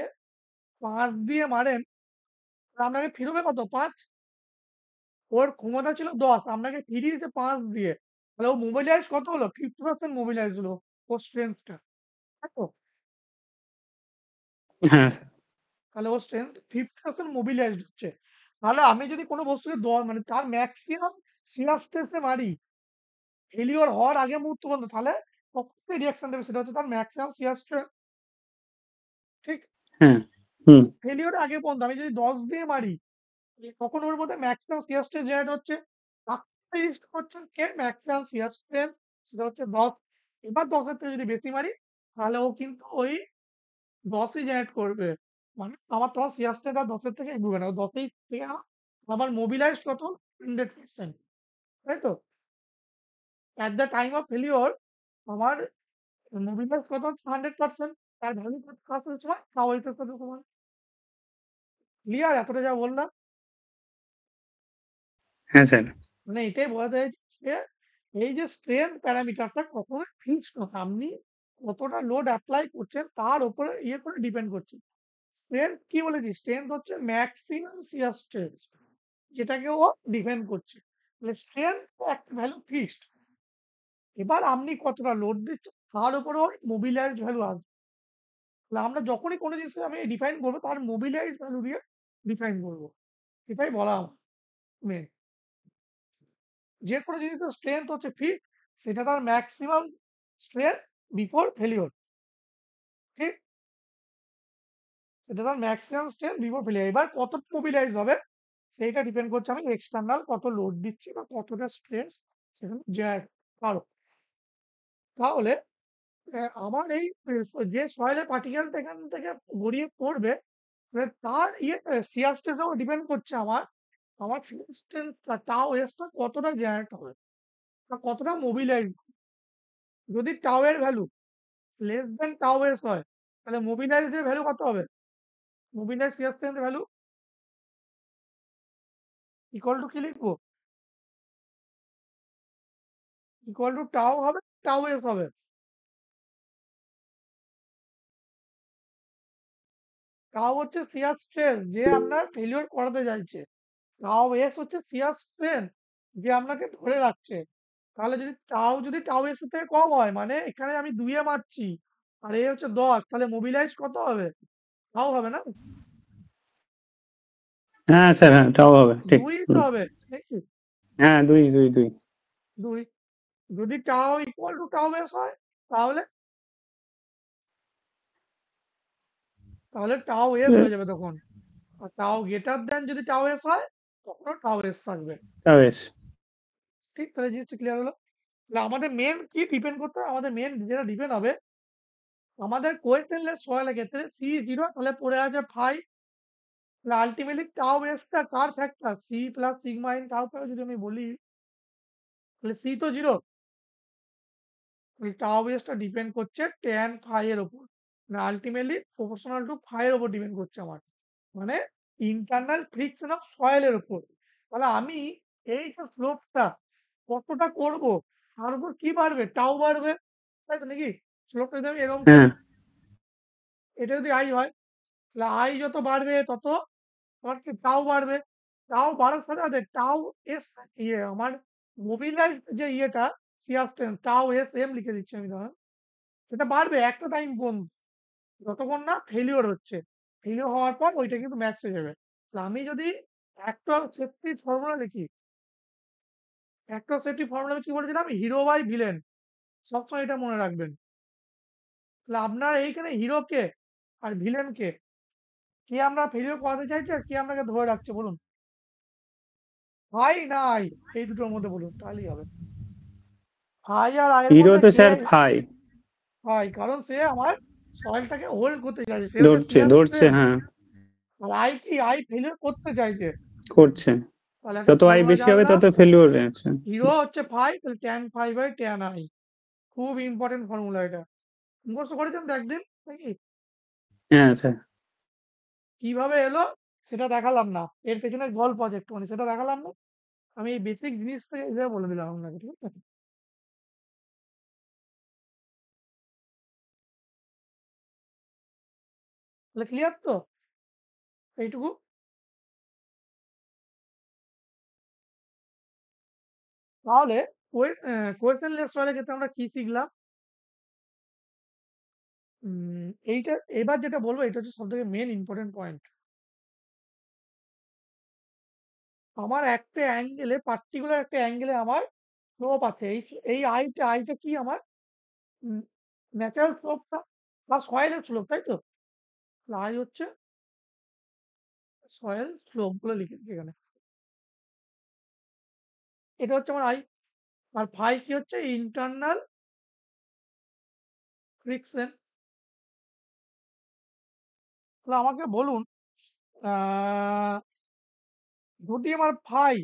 5 দিয়ে মারেন তাহলে আপনাকে ফিরবে কত? 5। ওর ক্ষমতা ছিল 10, আপনাকে ফিরিয়ে দিচ্ছে 5 দিয়ে। তাহলে ও মোবিলাইজ কত হলো? 50% মোবিলাইজ হলো ওর স্ট্রেংথটা। তাই তো? হ্যাঁ স্যার। তাহলে ওর স্ট্রেংথ 50% মোবিলাইজড হচ্ছে। তাহলে আমি যদি কোনো বস্তুকে মানে তার ম্যাক্সিমাম শিয়ার স্ট্রেসে মারি ফেলিওর হওয়ার আগে মুহূর্ত পর্যন্ত, তাহলে কতটা রিয়াকশন দেবে সেটা হচ্ছে তার ম্যাক্সিমাম শিয়ার স্ট্রেস। ঠিক। হ্যাঁ। হুম। ফেলিওর আগে পর্যন্ত আমি যদি 10 দিয়ে মারি তখন ওর মধ্যে ম্যাক্সিমাম শিয়ার স্ট্রেস জেনারেট হচ্ছে। হচ্ছে কে ম্যাক্সিমাম শিয়ার স্ট্রেস, সেটা হচ্ছে 10। এবার 10-এর থেকে যদি বেশি মারি তাহলে ও কিন্তু ওই 10ই জেনারেট করবে। মানে আমার তোমার শিয়ার স্ট্রেস আর 10-এর থেকে এগোবে না, ও 10-এই থেকে আমার মোবিলাইজ কত? 100%। তাই তো? At the time of failure আমার মোবিলাইজ কত হচ্ছে? 100%। তার ভ্যালু কত পার্সেন্ট সময়? তাও এটার সাথে সমান। ক্লিয়ার এতটা যা বললাম? হ্যাঁ স্যার। মানে এটাই বোঝাতে চাইছি যে এই যে স্ট্রেন প্যারামিটারটা কখনোই ফিক্সড নয়, আপনি কতটা লোড অ্যাপ্লাই করছেন তার উপরে ইয়ে করে ডিপেন্ড করছে। স্ট্রেংথ কি বলেছি, স্ট্রেংথ হচ্ছে ম্যাক্সিমাম শিয়ার স্ট্রেস, যেটাকে ও ডিপেন্ড করছে। তাহলে স্ট্রেংথ একটা ভ্যালু ফিক্সড, এবার আপনি কতটা লোড দিচ্ছেন তার উপরে ওর মোবিলাইজড ভ্যালু আসবে। তাহলে আমরা যখনই কোনো জিনিসকে আমি ডিফাইন করবো তার মোবিলাইজড ভ্যালু দিয়ে ডিফাইন করবো, এটাই বলা মেন। যে কোনো জিনিসের স্ট্রেংথ হচ্ছে ফিক্সড, সেটা তার ম্যাক্সিমাম স্ট্রেংথ বিফোর ফেলিওর, ঠিক, সেটা তার ম্যাক্সিমাম স্ট্রেংথ বিফোর ফেলিওর। এবার কত মোবিলাইজ হবে সেইটা ডিপেন্ড করছে আমি এক্সটার্নাল কত লোড দিচ্ছি বা কতটা স্ট্রেস সেখানে যায় কারো। তাহলে আমার এই যে সয়েলের পার্টিকেলটা এখান থেকে গড়িয়ে পড়বে, তার ইয়ে শিয়ার স্ট্রেসও ডিপেন্ড করছে আমার আমার স্ট্রেন্থটা টাও এসটা কতটা জেনারেট হবে বা কতটা মোবিলাইজ। যদি টাও এর ভ্যালু লেস দেন টাও এস হয়, তাহলে মোবিলাইজের ভ্যালু কত হবে? Mobilise shear strength value equal to কি লিখবো? ইকুয়াল টু টাও হবে, টাও এস হবে। টাও হচ্ছে শিয়ার স্ট্রেস যে আপনার ফেলিওর করাতে চাইছে, টাও এস হচ্ছে শিয়ার স্ট্রেন যে আপনাকে ধরে রাখছে। তাহলে যদি টাও এস থেকে কম হয়, মানে এখানে আমি 2 এ মারছি আর এ হচ্ছে 10, তাহলে মোবিলাইজ কত হবে? তাও হবে না, হ্যাঁ স্যার, হ্যাঁ তাও হবে, ঠিক। 2 তো হবে নাকি? হ্যাঁ, দুই দুই দুই 2। যদি টাও ইকুয়াল টু টাও এস হয়, তাহলে তাহলে টাও এস হয়ে যাবে তখন। আর টাও গ্রেটার দেন যদি টাও এস হয়, তখনও টাও এস থাকবে। তাও বেশ। ঠিক, তাহলে জিনিসটা ক্লিয়ার হলো। তাহলে আমাদের মেন কি ডিপেন্ড করতে হবে, আমাদের মেন যেটা ডিপেন্ড হবে আমাদের কোয়েশ্চেনলেস সয়েলের ক্ষেত্রে C0 তাহলে পড়ে আছে 5, তাহলে আলটিমেটলি টাও এসটা কার factor, C plus sigma in tau যদি আমি বলি, তাহলে সি তো 0, তাহলে টাও এসটা ডিপেন্ড করছে ট্যান ফাই এর উপর, মানে আলটিমেটলি প্রপোর্শনাল টু ফাই এর উপর ডিপেন্ড করছে আমার, মানে ইন্টারনাল ফ্রিকশন অফ সয়েলের উপর। তাহলে আমি এই যে স্লোপটা কতটা করব তার উপর কি বাড়বে, টাও বাড়বে, তাই তো নাকি? স্লোপটা যদি আমি এরকম হ্যাঁ, করি, এটা যদি আই হয়, তাহলে আই যত বাড়বে তত আমার কি টাও বাড়বে। টাও বাড়ার সাথে সাথে টাও এস ইয়ে আমার মোবিলাইজ যে ইয়েটা শিয়ার স্ট্রেন্থ টাও এস এম লিখে দিচ্ছি আমি, ধরেন সেটা বাড়বে একটা টাইম পর্যন্ত, যতক্ষণ না ফেলিওর হচ্ছে। ফেলিওর হওয়ার পর ওইটা কিন্তু ম্যাক্স হয়ে যাবে। তাহলে আমি যদি একটা সেফটি ফর্মুলা লিখি, একটা সেফটি ফর্মুলা কি বলেছিলাম, হিরো বাই ভিলেন, সবসময় এটা মনে রাখবেন। তাহলে আপনার এইখানে হিরো কে আর ভিলেন কে, কে আমরা ফেলিওর করাতে চাইছি আর কে আপনাকে ধরে রাখছে বলুন? হাই না আই, এই দুটোর মধ্যে বলুন তাহলেই হবে। হাই আর আয়ের হিরো মধ্যে তো কে? স্যার ফাই হাই, কারণ সে আমার সয়েলটাকে হোল্ড করতে চাইছে, সে হচ্ছে ধরছে শিয়ার ধরছে, স্ট্রেন্থ। হ্যাঁ আর আই কি, আই ফেলিওর করতে চাইছে। করছে। তাহলে একটা যত আই ফর্মুলা বেশি হবে জানলাম, তত ফেলিওর আছে। হিরো হচ্ছে ফাই, তাহলে tan phi by tan i. খুব ইম্পর্টেন্ট ফর্মুলা এটা, মুখস্থ করেছেন তো একদিন নাকি? হ্যাঁ স্যার। কিভাবে এলো সেটা দেখালাম না, এর পেছনে গল্প আছে একটুখানি, সেটা দেখালাম না। আমি এই বেসিক জিনিস থেকে এভাবে বলে দিলাম আপনাকে, ঠিক আছে? তাহলে ক্লিয়ার তো এইটুকু? তাহলে কোয়েশ্চেন লেস সয়েলের ক্ষেত্রে আমরা কি শিখলাম? এইটা এবার যেটা বলবো এটা হচ্ছে সব থেকে মেন ইম্পর্টেন্ট পয়েন্ট। আমার একটা অ্যাঙ্গেলে, পার্টিকুলার একটা অ্যাঙ্গেলে আমার স্লোপ আছে, এই এই আইটা আইটা কি আমার ন্যাচারাল স্লোপটা বা সয়েলের স্লোপ, তাই তো? আই হচ্ছে সয়েল স্লোপ বলে লিখেছি এখানে, এটা হচ্ছে আমার আই। আর ফাই কি হচ্ছে ইন্টারনাল ফ্রিকশন। তাহলে আমাকে বলুন, আহ, যদি আমার ফাই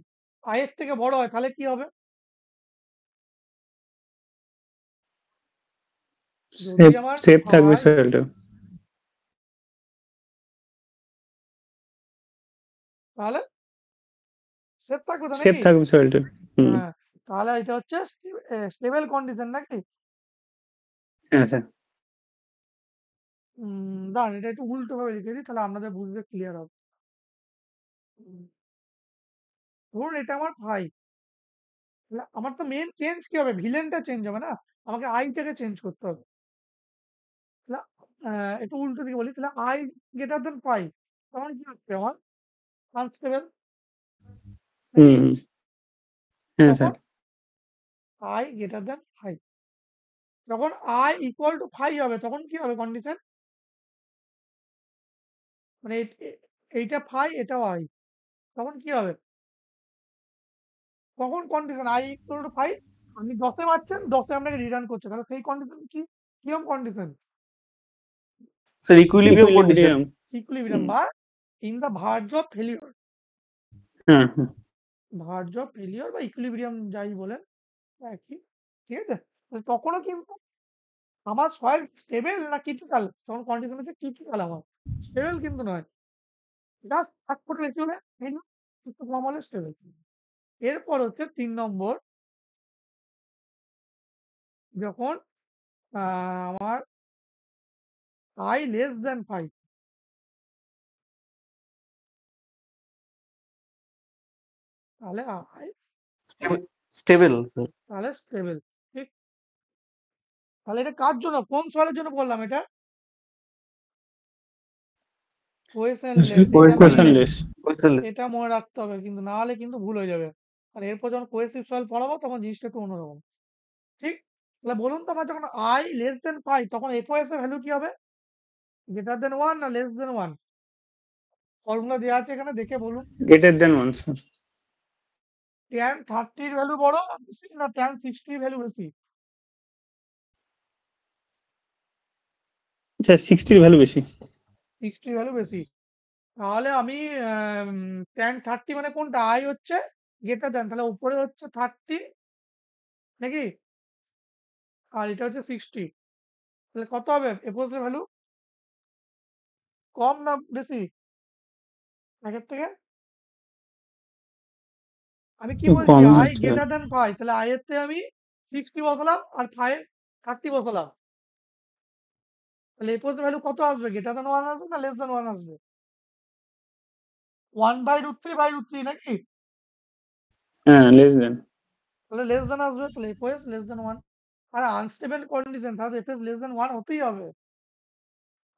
আয়ের থেকে বড় হয় তাহলে কি হবে? যদি সেফ আমার সেফ থাকবে ফাই, সয়েলটা। তাহলে সেফ থাকবে তো সেফ নাকি? থাকবে সয়েলটা। হুম। হ্যাঁ, তাহলে এটা হচ্ছে স্টেবল কন্ডিশন নাকি? হ্যাঁ স্যার। দাঁড়ান এটা একটু উল্টো ভাবে লিখে দিই, তাহলে আপনাদের বুঝতে ক্লিয়ার হবে। ধরুন এটা আমার ভাই, তাহলে আমার তো মেন চেঞ্জ কি হবে? ভিলেনটা চেঞ্জ হবে না, আমাকে আইটাকে চেঞ্জ করতে হবে। তাহলে একটু উল্টো দিকে বলি, তাহলে আই গ্রেটার দেন পাই, তখন কি হচ্ছে আমার? আনস্টেবল। হুম। হ্যাঁ তখন sir. I greater than five, যখন আই ইকুয়াল টু ফাইভ হবে তখন কি হবে কন্ডিশন? মানে এইটা ফাইভ এটাও আই, তখন কি হবে? তখন condition I equal to five, আপনি 10-এ মারছেন, 10-এ আপনাকে রিটার্ন করছে, তাহলে সেই কন্ডিশন কি? কিরকম condition? Sir equilibrium condition. Equilibrium. Equilibrium বা in the verge of failure. হ্যাঁ হ্যাঁ। ভার্জ অফ ফেলিওর বা ইকুইলিব্রিয়াম যাই বলেন একই, ঠিক আছে? তখনও কিন্তু আমার সয়েল স্টেবল না ক্রিটিক্যাল, তখন কন্ডিশন হচ্ছে ক্রিটিক্যাল, আমার স্টেবল কিন্তু নয়। এটা 1 ফুট বেশি হলে stable, একটু কম হলে স্টেবল। এরপর হচ্ছে 3 নম্বর, যখন আমার আই লেস দেন ফাইভ, তাহলে আই স্টেবল স্যার। তাহলে স্টেবল। ঠিক, তাহলে এটা কার জন্য, কোন সয়েলের জন্য বললাম এটা? কোয়েশনলেস। এটা কোয়েশনলেস। এটা মনে রাখতে হবে কিন্তু, না হলে কিন্তু ভুল হয়ে যাবে। আর এরপর যখন কোয়েসিভ সয়েল পড়াবো তখন জিনিসটা একটু অন্যরকম। ঠিক, তাহলে বলুন তো, আমার যখন আই লেস দেন ফাইভ তখন এফওএস এর ভ্যালু কি হবে? গ্রেটার দেন ওয়ান না লেস দেন ওয়ান? ফর্মুলা দেওয়া আছে এখানে, দেখে বলুন। Greater than 1 sir. Tan 30 value বড় বেশি না ট্যান 60 ভ্যালু বেশি? আচ্ছা 60 ভ্যালু বেশি। 60 ভ্যালু বেশি। তাহলে আমি ট্যান 30 মানে কোনটা? আই হচ্ছে গ্রেটার দেন, তাহলে উপরে হচ্ছে 30 নাকি, আর এটা হচ্ছে 60, তাহলে কত হবে এফওএস এর ভ্যালু? কম না বেশি আগের থেকে? আমি কি বলছি, কম আই হচ্ছে। গ্রেটার দেন ফাইভ, তাহলে আই এর থেকে আমি 60 বসালাম আর ফাইভ 30 বসালাম, তাহলে এফওএস এর ভ্যালু কত আসবে? গ্রেটার দেন ওয়ান আসবে না লেস দেন ওয়ান আসবে? 1/√3/√3 নাকি? হ্যাঁ লেস দেন। তাহলে লেস দেন আসবে, তাহলে এফওএস লেস দেন ওয়ান। আর আনস্টেবল কন্ডিশন, তাহলে এফওএস লেস দেন ওয়ান হতেই হবে,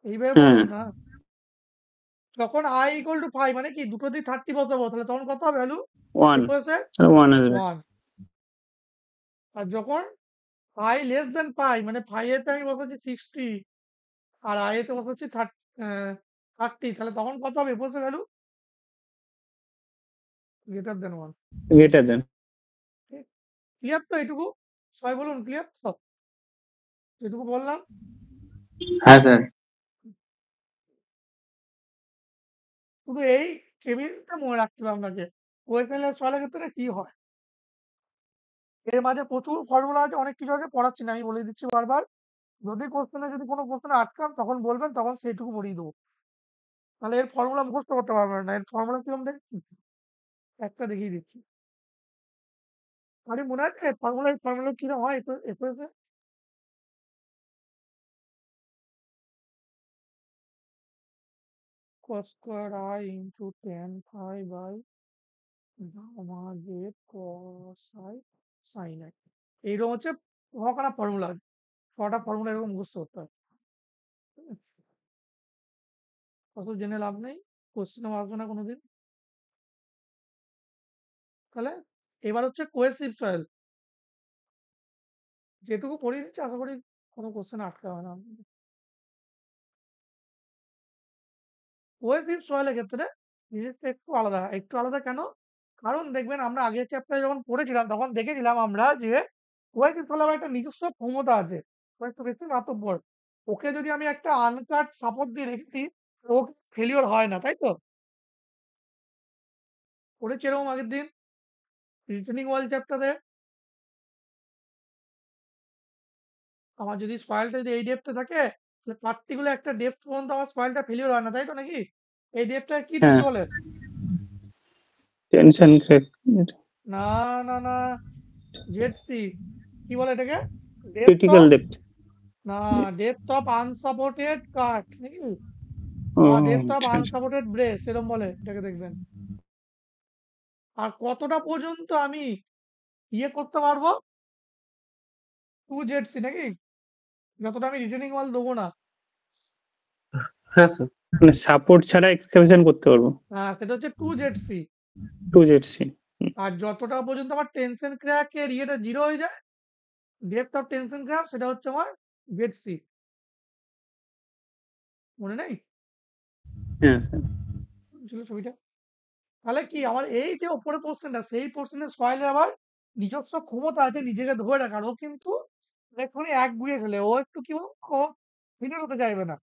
এইভাবে হ্যাঁ বলুন না। যখন আই ইকুয়াল টু ফাইভ মানে কি, দুটো দিয়ে 30 বসাবো, তাহলে তখন কত হবে ভ্যালু 1, এফওএস এর? তাহলে 1 আসবে। ওয়ান। আর যখন আই লেস দেন ফাইভ মানে ফাইভ এতে আমি বসাচ্ছি 60 আর আই এতে বসাচ্ছি 30, তাহলে তখন কত হবে এফওএস এর value? Greater than one. Greater than. ঠিক, ক্লিয়ার তো এইটুকু? সবাই বলুন ক্লিয়ার তো, যেটুকু বললাম? হ্যাঁ স্যার। শুধু এই টেবিলটা মনে রাখতে হবে আপনাকে, কোয়েশনের সওয়ালের ক্ষেত্রে কি হয়। এর মাঝে প্রচুর ফর্মুলা আছে, অনেক কিছু আছে, পড়াচ্ছি না, আমি বলে দিচ্ছি বারবার। যদি কোনো কোশ্চেনে আটকান তখন বলবেন, তখন সেইটুকু পড়িয়ে দেবো। তাহলে এর ফর্মুলা মুখস্থ করতে পারবেন না। এর ফর্মুলা কিরকম দেখি, একটা দেখিয়ে দিচ্ছি। মানে মনে আছে ফর্মুলা কিরকম হয় এফএসে? cos square i into tan phi by gamma z cos i sin i, এইরকম হচ্ছে কখানা ফর্মুলা আছে, 6টা ফর্মুলা এরকম মুখস্থ করতে হয়। অত জেনে লাভ নেই, কোশ্চেনও আসবে না কোনোদিন। তাহলে এবার হচ্ছে কোয়েসিভ সয়েল, যেটুকু পড়িয়ে দিচ্ছি আশা করি কোনো কোশ্চেন আটকে হবে না। কোয়েসিভ সয়েলের ক্ষেত্রে জিনিসটা একটু আলাদা কেন? কারণ দেখবেন আমরা আগের চ্যাপ্টারে যখন পড়েছিলাম তখন দেখেছিলাম আমরা যে কোয়েসিভ সয়েলের একটা নিজস্ব ক্ষমতা আছে, ও একটু বেশি মাতব্বর। ওকে যদি আমি একটা আনকাট সাপোর্ট দিয়ে রেখেছি, ও ফেলিওর হয় না, তাই তো? পড়েছি এরকম আগের দিন রিটেনিং ওয়াল চ্যাপ্টারে। আমার যদি সয়েলটা যদি এই ডেপথে থাকে, তাহলে পার্টিকুলার একটা ডেপথ পর্যন্ত আমার সয়েলটা ফেলিওর হয় না, তাই তো নাকি? এই ডেপথটা কি ডেপথ হ্যাঁ বলে? Tension crack. না না না, জেডসি কি বলে এটাকে? Depth critical of, depth. না, ডেপথ অফ আনসাপোর্টেড কাট নাকি, ও বা ডেপথ অফ আচ্ছা আচ্ছা। আনসাপোর্টেড ব্রেস এরকম বলে এটাকে, দেখবেন। আর কতটা পর্যন্ত আমি ইয়ে করতে পারবো, 2 জেডসি নাকি, যতটা আমি রিটেনিং ওয়াল দেবো না, হ্যাঁ স্যার। মানে সাপোর্ট ছাড়া এক্সকাভেশন করতে পারবো সেটা হচ্ছে 2 জেডসি। 2 জেডসি। আর যতটা পর্যন্ত আমার টেনশন ক্র্যাকের ইয়েটা 0 হয়ে যায়, ডেপথ অফ টেনশন ক্র্যাক, সেটা হচ্ছে আমার জেডসি। মনে নেই হ্যাঁ স্যার। ছিল ছবিটা? তাহলে কি আমার এই যে ওপরে পোর্শনটা, সেই পোর্শনের সয়েলে আবার নিজস্ব ক্ষমতা আছে নিজেকে ধরে রাখার। ও কিন্তু এক্ষুনি এক গুঁয়ে ফেলে, ও একটু কি বলবো, ও ফিনার হতে চাইবে না।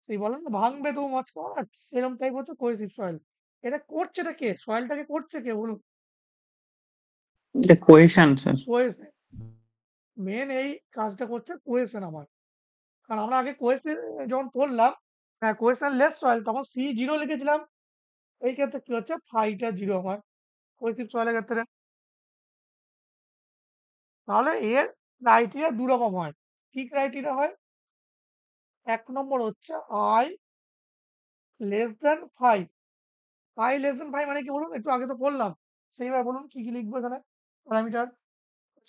সেই বলেন না, ভাঙবে তো মাছ মাছ, সেরকম টাইপ হচ্ছে কোহেসিভ সয়েল। এটা করছে টা কে? সয়েলটাকে করছে কে বলুন? এটা কোহেশন স্যার। কোহেশন। মেন এই কাজটা করছে কোহেশন আমার। কারণ আমরা আগে কোহেশন যখন পড়লাম, হ্যাঁ, কোহেশন লেস সয়েল, তখন C0 লিখেছিলাম। এই ক্ষেত্রে কি হচ্ছে, ফাইটা 0 আমার কোহেসিভ সয়েলের ক্ষেত্রে। তাহলে এর ক্রাইটেরিয়া দু রকম হয়। কি ক্রাইটেরিয়া হয়? এক নম্বর হচ্ছে I less then 5। I less দেন 5 মানে কি বলুন, একটু আগে তো বললাম, সেইভাবে বলুন কি কি লিখবো এখানে প্যারামিটার।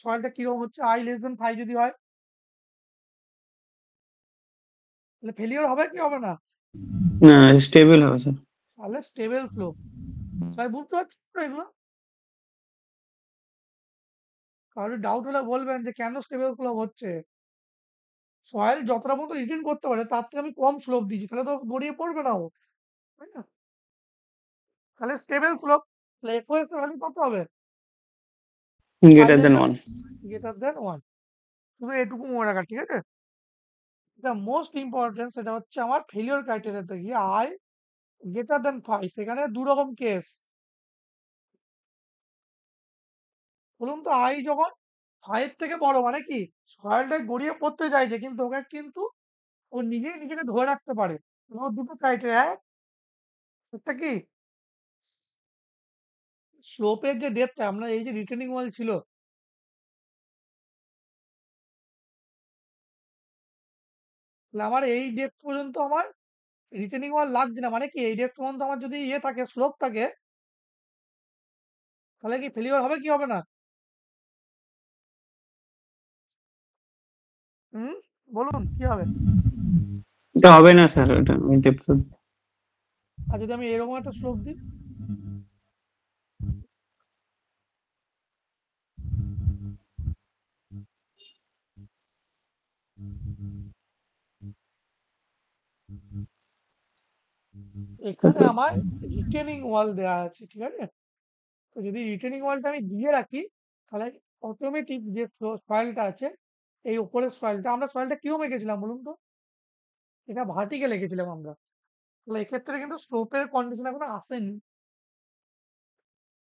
সয়েলটা কিরকম হচ্ছে, আই লেস দেন 5 যদি হয়, তাহলে ফেলিওর হবে কি হবে না? না, স্টেবল হবে স্যার। তাহলে স্টেবল ফ্লো। সবাই বুঝতে পারছি তো এগুলো? কারোর ডাউট হলে বলবেন যে কেন স্টেবল ফ্লো হচ্ছে। সয়েল যতটা পর্যন্ত রিটেন করতে পারে তার থেকে আমি কম স্লোপ দিচ্ছি, তাহলে তো গড়িয়ে পড়বে না ও, তাই না? তাহলে স্টেবল স্লোপ, তাহলে এফওএস এর ভ্যালু কত হবে? I greater less than than 1। Greater than 1। শুধু এটুকু মনে রাখা, ঠিক আছে? এটা মোস্ট ইম্পর্টেন্ট, সেটা হচ্ছে আমার ফেলিওর ক্রাইটেরিয়াতে গিয়ে আই গ্রেটার দেন 5। সেখানে দু রকম কেস। বলুন তো, আই যখন 5 থেকে বড় মানে কি, সয়েলটা গড়িয়ে পড়তে চাইছে কিন্তু ওকে কিন্তু ও নিজেই নিজেকে ধরে রাখতে পারে। ওর দুটো ক্রাইটেরিয়া, একটা কি, স্লোপের যে ডেপথটা, আমরা এই যে রিটেনিং ওয়াল ছিল, তাহলে আমার এই ডেপথ পর্যন্ত আমার রিটেনিং ওয়াল লাগছে না, মানে কি এই ডেপথ পর্যন্ত আমার যদি ইয়ে থাকে, স্লোপ থাকে, তাহলে কি ফেলিওর হবে কি হবে না? হুম, বলুন কি হবে? এটা হবে না স্যার, ওটা ওই ডেপথ। আর যদি আমি এরকম একটা স্লোপ দিই, এখানে আমার রিটেনিং ওয়াল দেওয়া আছে, ঠিক আছে? তো যদি রিটেনিং ওয়ালটা আমি দিয়ে রাখি, তাহলে অটোমেটিক যে সয়েলটা আছে, এই উপরের সয়েলটা, আমরা সয়েলটা কিরকম এঁকেছিলাম বলুন তো? এটা ভার্টিক্যাল এঁকেছিলাম আমরা। তাহলে এক্ষেত্রে কিন্তু স্লোপের কন্ডিশন এখনো আসেনি।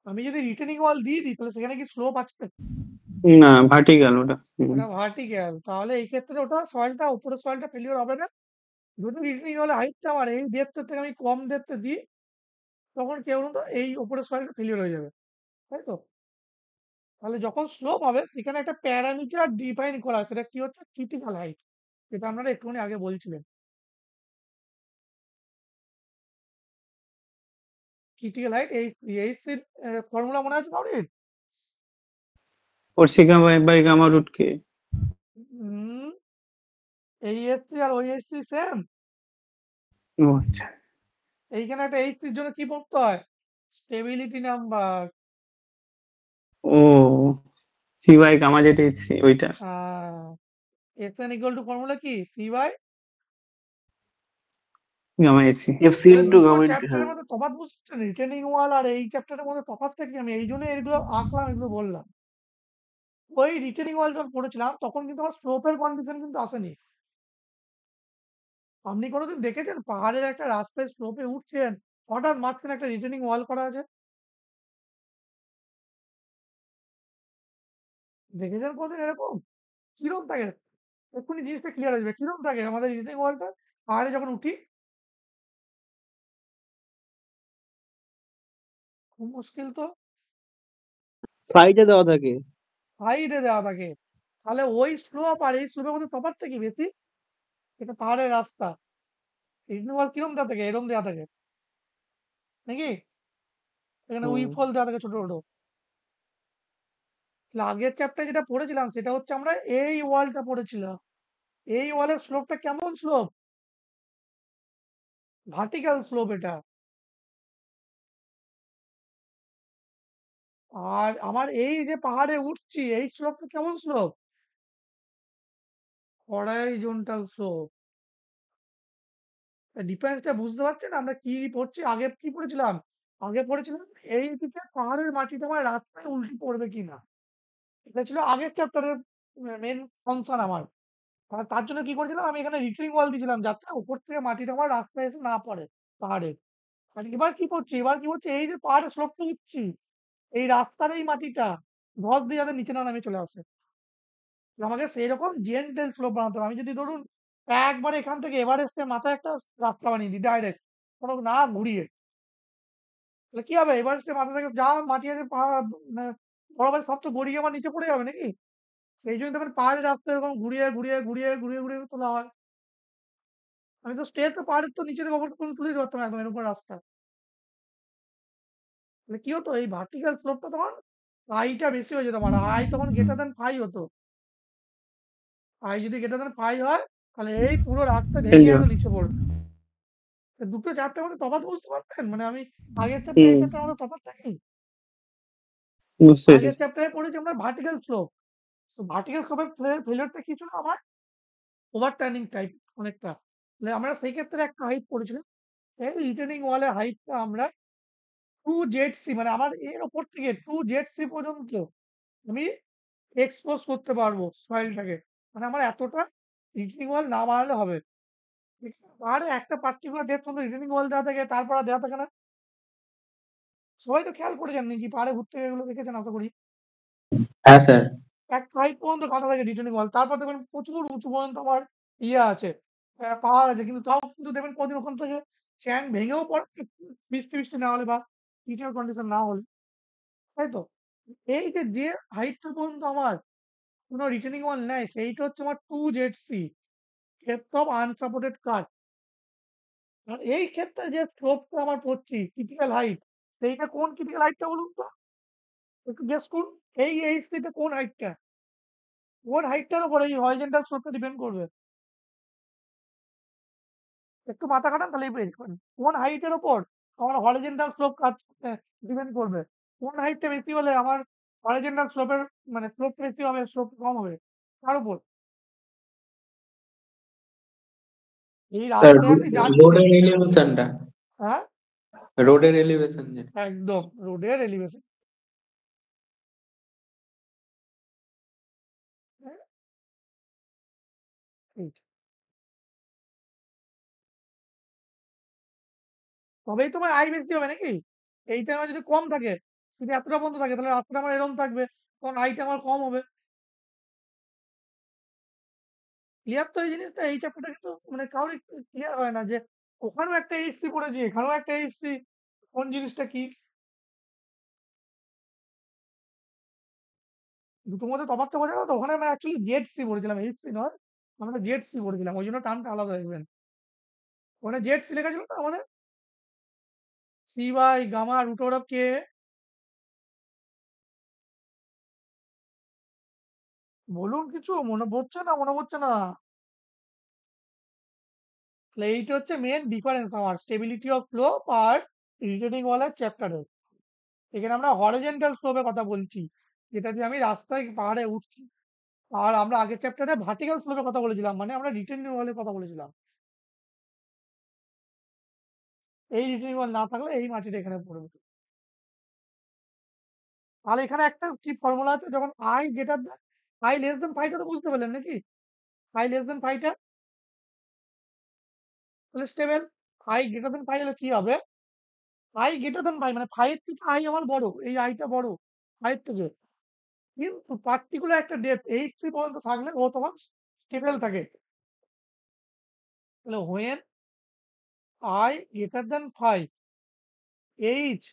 আমি যদি রিটেনিং ওয়াল দিয়ে দিই, তাহলে সেখানে কি স্লোপ আছে? না, ভার্টিক্যাল ওটা। ওটা ভার্টিক্যাল, তাহলে এই ক্ষেত্রে ওটা সয়েলটা, উপরের সয়েলটা ফেলিওর হবে না। যদি রিটেনিং ওয়ালের হাইটটা আমার এই ডেপথের থেকে আমি কম ডেপথে দিই, তখন কি বলুন তো, এই উপরের সয়েলটা ফেলিওর হয়ে যাবে, তাই তো? তাহলে যখন স্লোপ হবে, সেখানে একটা প্যারামিটার ডিফাইন করা আছে, সেটা কি হচ্ছে, ক্রিটিক্যাল হাইট, যেটা আপনারা একটুখানি আগে বলছিলেন। ক্রিটিক্যাল হাইট, এইচসির ফর্মুলা মনে আছে কাউরির? ওর sigma by gamma root K. হুম, এইচসি আর ওইচসি সেম। ও আচ্ছা। এইখানে একটা এইচসির জন্য কি পড়তে হয়, স্টেবিলিটি নাম্বার। ও, সি বাই গামা যেটা এসছি ওইটা। X N equal to formula কি, সি বাই। গামা এসি। এফসি তাহলে ইন্টু দুটো গভর্নমেন্ট, হ্যাঁ। চ্যাপ্টারের মধ্যে তফাৎ বুঝছেন, রিটেনিং ওয়াল আর এই চ্যাপ্টারের মধ্যে তফাৎটা কি, আমি এই জন্য এগুলো আঁকলাম, এগুলো বললাম। ওই রিটেনিং ওয়াল যখন পড়েছিলাম, তখন কিন্তু আমার স্লোপের কন্ডিশন কিন্তু আসেনি। আপনি কোনোদিন দেখেছেন পাহাড়ের একটা রাস্তায় স্লোপে উঠছেন, হঠাৎ মাঝখানে একটা রিটেনিং ওয়াল করা আছে? দেখেছেন কোনোদিন এরকম? কিরম থাকে? এক্ষুনি জিনিসটা ক্লিয়ার হয়ে যাবে, কিরম থাকে আমাদের রিটেনিং ওয়ালটা পাহাড়ে যখন উঠি? খুব মুশকিল তো। সাইডে দেওয়া থাকে। হাইটে দেওয়া থাকে, তাহলে ওই স্লোপ আর এই স্লোপের মধ্যে তফাৎটা কি বেশি? এটা পাহাড়ের রাস্তা, রিটেনিং ওয়াল কিরম দেওয়া থাকে, এরম দেওয়া থাকে নাকি? এখানে হুম। উইফল দেওয়া থাকে ছোট ছোট। তাহলে আগের চ্যাপ্টারে যেটা পড়েছিলাম সেটা হচ্ছে আমরা এই ওয়ালটা পড়েছিলাম। এই ওয়ালের স্লোপটা কেমন স্লোপ? ভার্টিক্যাল স্লোপ এটা। আর আমার এই যে পাহাড়ে উঠছি এই স্লোপটা কেমন স্লোপ? Horizontal slope. ডিফারেন্সটা বুঝতে পারছেন আমরা কি পড়ছি? আগে কি পড়েছিলাম? আগে পড়েছিলাম এই দিকে পাহাড়ের মাটিটা আমার রাস্তায় উল্টে পড়বে কিনা। এটা ছিল আগের চ্যাপ্টারের মেন কনসার্ন আমার। আর তার জন্য কি করেছিলাম, আমি এখানে রিট্রিং ওয়াল দিয়েছিলাম যাতে উপর থেকে মাটিটা আমার রাস্তায় এসে না পড়ে পাহাড়ে। আর এবার কি করছি, এবার কি হচ্ছে, এই যে পাহাড়ের স্লোপটা উঠছি, এই রাস্তার এই মাটিটা ধস দিয়ে যাতে নিচে না নামে চলে আসে। তো আমাকে সেই রকম জেন্টেল স্লোপ বানাতে হবে। আমি যদি ধরুন একবারে এখান থেকে এভারেস্টের মাথায় একটা রাস্তা বানিয়ে দিই ডাইরেক্ট, কোনো না ঘুরিয়ে, তাহলে কি হবে? এভারেস্টের মাথা থেকে যা মাটি আছে মানে বরফের সব তো গড়িয়ে আমার নিচে পড়ে যাবে নাকি? সেই জন্য দেখবেন পাহাড়ের রাস্তা এরকম ঘুরিয়ে ঘুরিয়ে ঘুরিয়ে ঘুরিয়ে ঘুরিয়ে তোলা হয়। আমি তো স্ট্রেট তো পাহাড়ের তো নিচে থেকে ওপর পর্যন্ত তুলে দিতে পারতাম একদম এরকম রাস্তা। তাহলে কি হতো, এই ভার্টিক্যাল স্লোপটা তখন আইটা বেশি হয়ে যেত, মানে আই তখন গ্রেটার দ্যান ফাই হতো। আই যদি গ্রেটার দ্যান ফাই হয় তাহলে এই পুরো রাস্তা ভেঙে ফেলিওর। একদম নিচে পড়বে। তো দুটো চ্যাপ্টার মধ্যে তফাৎ বুঝতে পারছেন? মানে আমি আগের চ্যাপ্টার এই হুম, চ্যাপ্টার মধ্যে তফাৎটা কি? বুঝতে আগের পেরেছি। চ্যাপ্টারে পড়েছি আমরা ভার্টিক্যাল স্লোপ। তো ভার্টিক্যাল স্লোপের ফেলিওরটা কি ছিল আমার? ওভার টার্নিং টাইপ অনেকটা। মানে আমরা সেই ক্ষেত্রে একটা হাইট পড়েছিলাম। এই রিটেনিং ওয়ালের হাইটটা আমরা 2 জেড সি, মানে আমার এর ওপর থেকে 2 জেড সি পর্যন্ত আমি এক্সপোজ করতে পারবো সয়েলটাকে। মানে আমার এতটা রিটেনিং ওয়াল না বানালে হবে। ঠিক আছে? পাহাড়ে একটা পার্টিকুলার ডেপথ পর্যন্ত রিটেনিং ওয়াল দেওয়া থাকে, তারপর আর দেওয়া থাকে না। সবাই তো খেয়াল করেছেন নাকি পাহাড়ে ঘুরতে গিয়ে এগুলো দেখেছেন আশা করি। হ্যাঁ স্যার। এক হাইট পর্যন্ত কাটা থাকে রিটেনিং ওয়াল, তারপর দেখবেন প্রচুর উঁচু পর্যন্ত আমার ইয়ে আছে, পাহাড় আছে, কিন্তু তাও কিন্তু দেখবেন কোনদিন ওখান থেকে চ্যাং ভেঙেও পড়ে, বৃষ্টি বৃষ্টি না হলে বা হিটের কন্ডিশন না হলে, তাই তো? এই যে যে হাইটটা পর্যন্ত আমার কোনো রিটেনিং ওয়াল নেই, সেইটা হচ্ছে আমার 2 Z C, depth of unsupported cut. আর এই ক্ষেত্রে যে স্লোপটা আমার পড়ছি ক্রিটিক্যাল হাইট, সেইটা কোন ক্রিটিক্যাল হাইটটা বলুন তো? একটু গেস করুন। এই এইচসি টা কোন হাইটটা? কোন হাইটটার উপর এই হরিজন্টাল স্লোপটা ডিপেন্ড করবে? একটু মাথা খাটান তাহলেই পেয়ে যাবেন। কোন হাইটের ওপর আমার হরিজন্টাল স্লোপ কাজ ডিপেন্ড করবে? কোন হাইটটা বেশি হলে আমার হরিজন্টাল স্লোপের মানে স্লোপটা বেশি হবে, স্লোপ কম হবে? তার উপর। এই স্যার, রাস্তায় আপনি যাচ্ছেন, রোডের এলিভেশনটা, হ্যাঁ, রোডের এলিভেশন যেটা। একদম রোডের এলিভেশন। তবেই তোমার আয় বেশি হবে নাকি? এইটা আমার যদি কম থাকে, যদি এতটা বন্ধ থাকে, তাহলে রাস্তাটা আমার এরকম থাকবে, তখন আয়টা আমার কম হবে। ক্লিয়ার তো এই জিনিসটা? এই চ্যাপ্টারটা কিন্তু মানে কারোর ক্লিয়ার হয় না যে ওখানেও একটা এইচসি পড়েছি, এখানেও একটা এইচসি, কোন জিনিসটা কি? দুটোর মধ্যে তফাৎটা বোঝা গেল তো? ওখানে আমরা অ্যাকচুয়ালি জেড সি পড়েছিলাম, এইচসি নয়। আমরা জেড সি পড়েছিলাম, ওই জন্য টার্মটা আলাদা দেখবেন। ওখানে জেড সি লেখা ছিল তো আমাদের, C by gamma root over of K. বলুন কিছু, মনে পড়ছে না? মনে পড়ছে না? তাহলে এইটা হচ্ছে মেন ডিফারেন্স আমার স্টেবিলিটি অফ ফ্লো আর রিটেনিং ওয়ালের চ্যাপ্টারের। এখানে আমরা হরিজন্টাল স্লোপের কথা বলছি, যেটা দিয়ে আমি রাস্তায় পাহাড়ে উঠছি। আর আমরা আগের চ্যাপ্টারে ভার্টিক্যাল স্লোপের কথা বলেছিলাম, মানে আমরা রিটেনিং ওয়ালের কথা বলেছিলাম। এই রিটেনিং ওয়াল না থাকলে এই মাটিটা এখানে পড়বে। তাহলে এখানে একটা কি ফর্মুলা আছে, যখন I greater than I less than ফাইটা তো বুঝতে পারলেন নাকি? আই লেস দেন ফাইটা তাহলে stable. I greater than phi হলে কি হবে? আই গ্রেটার দেন ফাই মানে ফাইভ থেকে আই আমার বড়, এই আইটা বড় ফাইভ থেকে, কিন্তু পার্টিকুলার একটা ডেপথ এইচ সি পর্যন্ত থাকলে ও তখন স্টেবল থাকে। তাহলে when i greater than five, H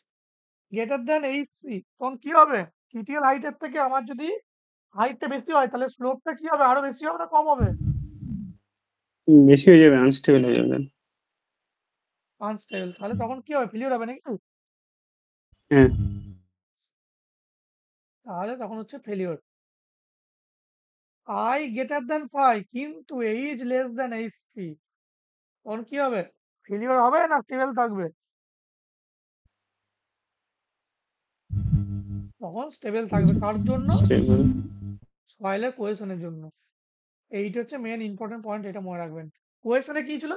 greater than H C, তখন কি হবে? ক্রিটিক্যাল হাইটের থেকে আমার যদি হাইটটা বেশি হয় তাহলে স্লোপটা কি হবে, আরো বেশি হবে না কম হবে? বেশি হয়ে যাবে, আনস্টেবল হয়ে যাবে। আনস্টেবল, তাহলে তখন কি হবে, ফেলিওর হবে নাকি? হ্যাঁ, তাহলে তখন হচ্ছে failure. I greater than phi কিন্তু H less than H three, তখন কি হবে, ফেলিওর হবে না স্টেবল থাকবে? তখন স্টেবল থাকবে, কার জন্য? স্টেবল। সয়েলের কোহেশনের জন্য। এইটা হচ্ছে মেন ইম্পর্টেন্ট পয়েন্ট, এটা মনে রাখবেন। কোহেশনে কি ছিল,